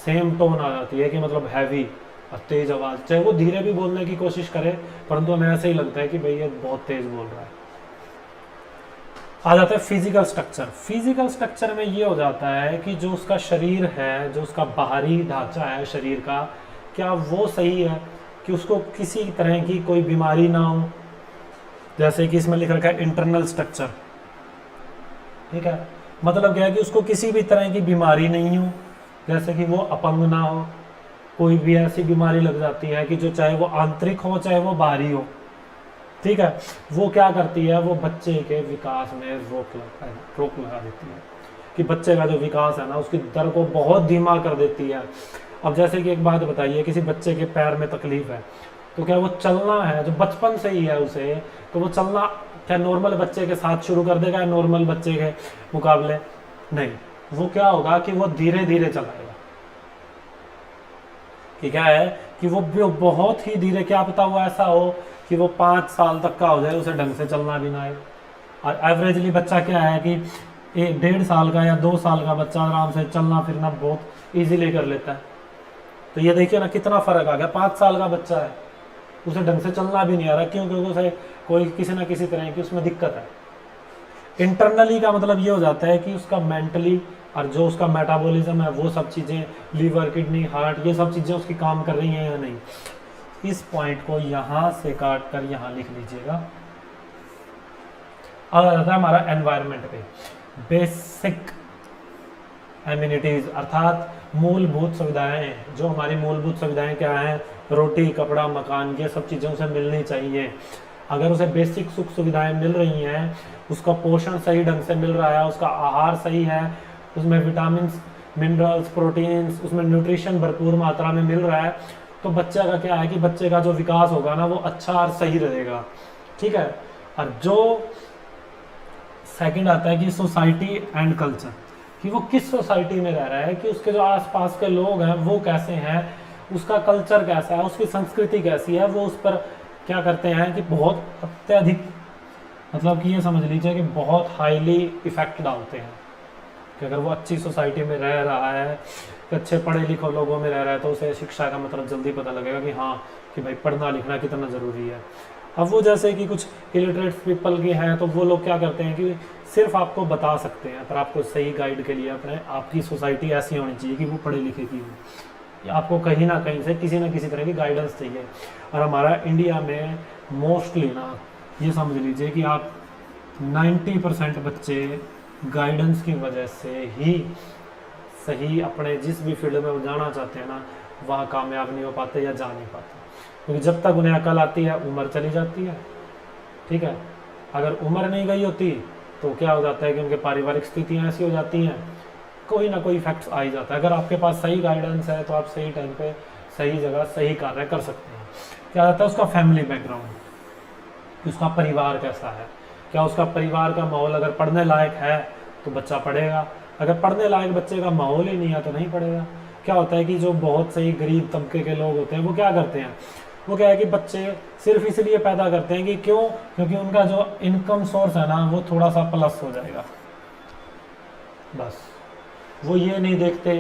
Speaker 2: सेम टोन आ जाती है कि मतलब हैवी और तेज आवाज़। चाहे वो धीरे भी बोलने की कोशिश करे, परंतु हमें ऐसे ही लगता है कि भाई ये बहुत तेज बोल रहा है। आ जाता है फिजिकल स्ट्रक्चर। फिजिकल स्ट्रक्चर में ये हो जाता है कि जो उसका शरीर है, जो उसका बाहरी ढांचा है शरीर का, क्या वो सही है, कि उसको किसी तरह की कोई बीमारी ना हो। जैसे कि इसमें लिख रखा है इंटरनल स्ट्रक्चर, ठीक है, मतलब क्या है कि उसको किसी भी तरह की बीमारी नहीं हो, जैसे कि वो अपंग ना हो, कोई भी ऐसी बीमारी लग जाती है कि जो चाहे वो आंतरिक हो चाहे वो बाहरी हो, ठीक है, वो क्या करती है, वो बच्चे के विकास में रोक लगा देती है। कि बच्चे का जो विकास है ना, उसकी दर को बहुत धीमा कर देती है। अब जैसे कि एक बात बताइए, किसी बच्चे के पैर में तकलीफ है, तो क्या वो चलना है जो बचपन से ही है उसे, तो वो चलना क्या नॉर्मल बच्चे के साथ शुरू कर देगा, नॉर्मल बच्चे के मुकाबले? नहीं। वो क्या होगा कि वो धीरे धीरे चलाएगा। कि क्या है कि वो बहुत ही धीरे, क्या पता हुआ ऐसा हो कि वो 5 साल तक का हो जाए, उसे ढंग से चलना भी ना आए। और एवरेजली बच्चा क्या है कि 1.5 साल का या 2 साल का बच्चा आराम से चलना फिरना बहुत ईजीली कर लेता है। तो ये देखिए ना कितना फ़र्क आ गया। 5 साल का बच्चा है, उसे ढंग से चलना भी नहीं आ रहा, क्यों? क्योंकि उसे कोई किसी ना किसी तरह की उसमें दिक्कत है। इंटरनली का मतलब ये हो जाता है कि उसका मेंटली और जो उसका मेटाबॉलिज्म है, वो सब चीज़ें, लीवर, किडनी, हार्ट, ये सब चीज़ें उसकी काम कर रही हैं या नहीं। इस पॉइंट को यहाँ से काट कर यहाँ लिख लीजिएगा। अब आ जाता है हमारा एनवायरनमेंट पे। बेसिक एमिनिटीज अर्थात मूलभूत सुविधाएं। जो हमारी मूलभूत सुविधाएं क्या हैं? रोटी, कपड़ा, मकान, ये सब चीज़ें उसे मिलनी चाहिए। अगर उसे बेसिक सुख सुविधाएं मिल रही हैं, उसका पोषण सही ढंग से मिल रहा है, उसका आहार सही है, उसमें विटामिन, मिनरल्स, प्रोटीन्स, उसमें न्यूट्रिशन भरपूर मात्रा में मिल रहा है, तो बच्चे का क्या है कि बच्चे का जो विकास होगा ना, वो अच्छा और सही रहेगा, ठीक है। और जो सेकंड आता है कि सोसाइटी एंड कल्चर, कि वो किस सोसाइटी में रह रहा है, कि उसके जो आसपास के लोग हैं वो कैसे हैं, उसका कल्चर कैसा है, उसकी संस्कृति कैसी है, वो उस पर क्या करते हैं कि बहुत अत्यधिक, मतलब कि ये समझ लीजिए कि बहुत हाईली इफेक्ट डालते हैं। कि अगर वो अच्छी सोसाइटी में रह रहा है, अच्छे पढ़े लिखे लोगों में रह रहा है, तो उसे शिक्षा का मतलब जल्दी पता लगेगा कि हाँ, कि भाई पढ़ना लिखना कितना ज़रूरी है। अब वो जैसे कि कुछ इलिटरेट पीपल के हैं, तो वो लोग क्या करते हैं कि सिर्फ आपको बता सकते हैं, पर आपको सही गाइड के लिए अपने आपकी सोसाइटी ऐसी होनी चाहिए कि वो पढ़े लिखे की हो। आपको कहीं ना कहीं से किसी ना किसी तरह की गाइडेंस चाहिए। और हमारा इंडिया में मोस्टली ना, ये समझ लीजिए कि आप 90% बच्चे गाइडेंस की वजह से ही सही अपने जिस भी फील्ड में वो जाना चाहते हैं ना, वहाँ कामयाब नहीं हो पाते या जा नहीं पाते, क्योंकि जब तक उन्हें अकल आती है उम्र चली जाती है। ठीक है, अगर उम्र नहीं गई होती तो क्या हो जाता है कि उनके पारिवारिक स्थितियाँ ऐसी हो जाती हैं, कोई ना कोई इफेक्ट्स आ ही जाता है। अगर आपके पास सही गाइडेंस है तो आप सही टाइम पे सही जगह सही कार्य कर सकते हैं। क्या आता है उसका फैमिली बैकग्राउंड, उसका परिवार कैसा है, क्या उसका परिवार का माहौल अगर पढ़ने लायक है तो बच्चा पढ़ेगा, अगर पढ़ने लायक बच्चे का माहौल ही नहीं है तो नहीं पढ़ेगा। क्या होता है कि जो बहुत सही गरीब तबके के लोग होते हैं वो क्या करते हैं, वो क्या है कि बच्चे सिर्फ इसलिए पैदा करते हैं कि क्यों, क्योंकि उनका जो इनकम सोर्स है ना वो थोड़ा सा प्लस हो जाएगा, बस। वो ये नहीं देखते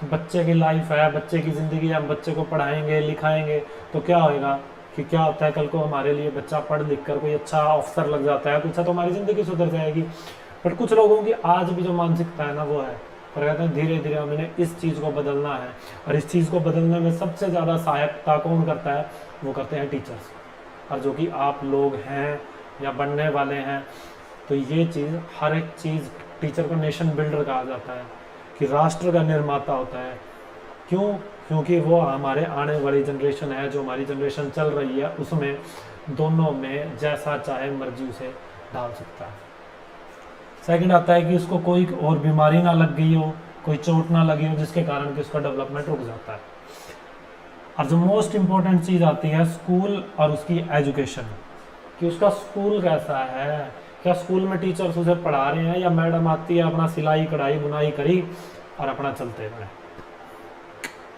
Speaker 2: कि बच्चे की लाइफ है, बच्चे की ज़िंदगी है, हम बच्चे को पढ़ाएंगे लिखाएंगे तो क्या होएगा, कि क्या होता है कल को हमारे लिए बच्चा पढ़ लिख कर कोई अच्छा अफसर लग जाता है, अच्छा तो हमारी ज़िंदगी सुधर जाएगी। बट कुछ लोगों की आज भी जो मानसिकता है ना वो है, पर कहते हैं धीरे धीरे उन्होंने इस चीज़ को बदलना है, और इस चीज़ को बदलने में सबसे ज़्यादा सहायता कौन करता है, वो करते हैं टीचर्स। और जो कि आप लोग हैं या बनने वाले हैं, तो ये चीज़ हर एक चीज़, टीचर को नेशन बिल्डर कहा जाता है, कि राष्ट्र का निर्माता होता है। क्यों, क्योंकि वो हमारे आने वाली जनरेशन है, जो हमारी जनरेशन चल रही है उसमें दोनों में जैसा चाहे मर्जी उसे डाल सकता है। सेकंड आता है कि उसको कोई और बीमारी ना लग गई हो, कोई चोट ना लगी हो जिसके कारण कि उसका डेवलपमेंट रुक जाता है। और जो मोस्ट इम्पोर्टेंट चीज़ आती है स्कूल और उसकी एजुकेशन, कि उसका स्कूल कैसा है, क्या स्कूल में टीचर्स उसे पढ़ा रहे हैं या मैडम आती है अपना सिलाई कढ़ाई बुनाई करी और अपना चलते रहे।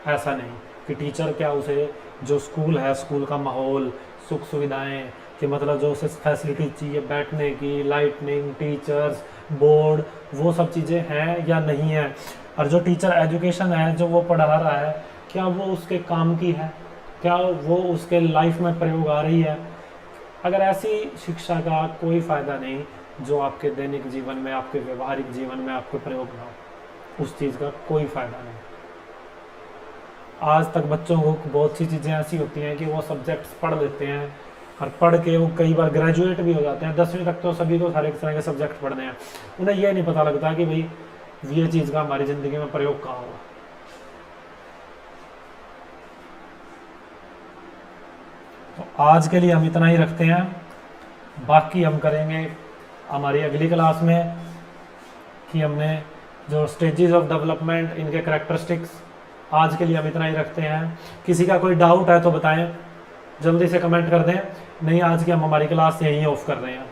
Speaker 2: ऐसा नहीं कि टीचर क्या उसे जो स्कूल है, स्कूल का माहौल, सुख सुविधाएं, कि मतलब जो उसे फैसिलिटी चाहिए बैठने की, लाइटनिंग, टीचर्स, बोर्ड, वो सब चीज़ें हैं या नहीं है। और जो टीचर एजुकेशन है जो वो पढ़ा रहा है, क्या वो उसके काम की है, क्या वो उसके लाइफ में प्रयोग आ रही है। अगर ऐसी शिक्षा का कोई फ़ायदा नहीं जो आपके दैनिक जीवन में, आपके व्यवहारिक जीवन में आपको प्रयोग ना हो, उस चीज़ का कोई फ़ायदा नहीं। आज तक बच्चों को बहुत सी चीज़ें ऐसी होती हैं कि वो सब्जेक्ट्स पढ़ लेते हैं और पढ़ के वो कई बार ग्रेजुएट भी हो जाते हैं। 10वीं तक तो सभी को हर एक तरह के सब्जेक्ट पढ़ने हैं, उन्हें यह नहीं पता लगता कि भाई ये चीज़ का हमारी ज़िंदगी में प्रयोग कहाँ होगा। तो आज के लिए हम इतना ही रखते हैं, बाकी हम करेंगे हमारी अगली क्लास में, कि हमने जो स्टेजेस ऑफ डेवलपमेंट, इनके कैरेक्टरिस्टिक्स। आज के लिए हम इतना ही रखते हैं। किसी का कोई डाउट है तो बताएं, जल्दी से कमेंट कर दें, नहीं आज की हम हमारी क्लास यहीं ऑफ कर रहे हैं।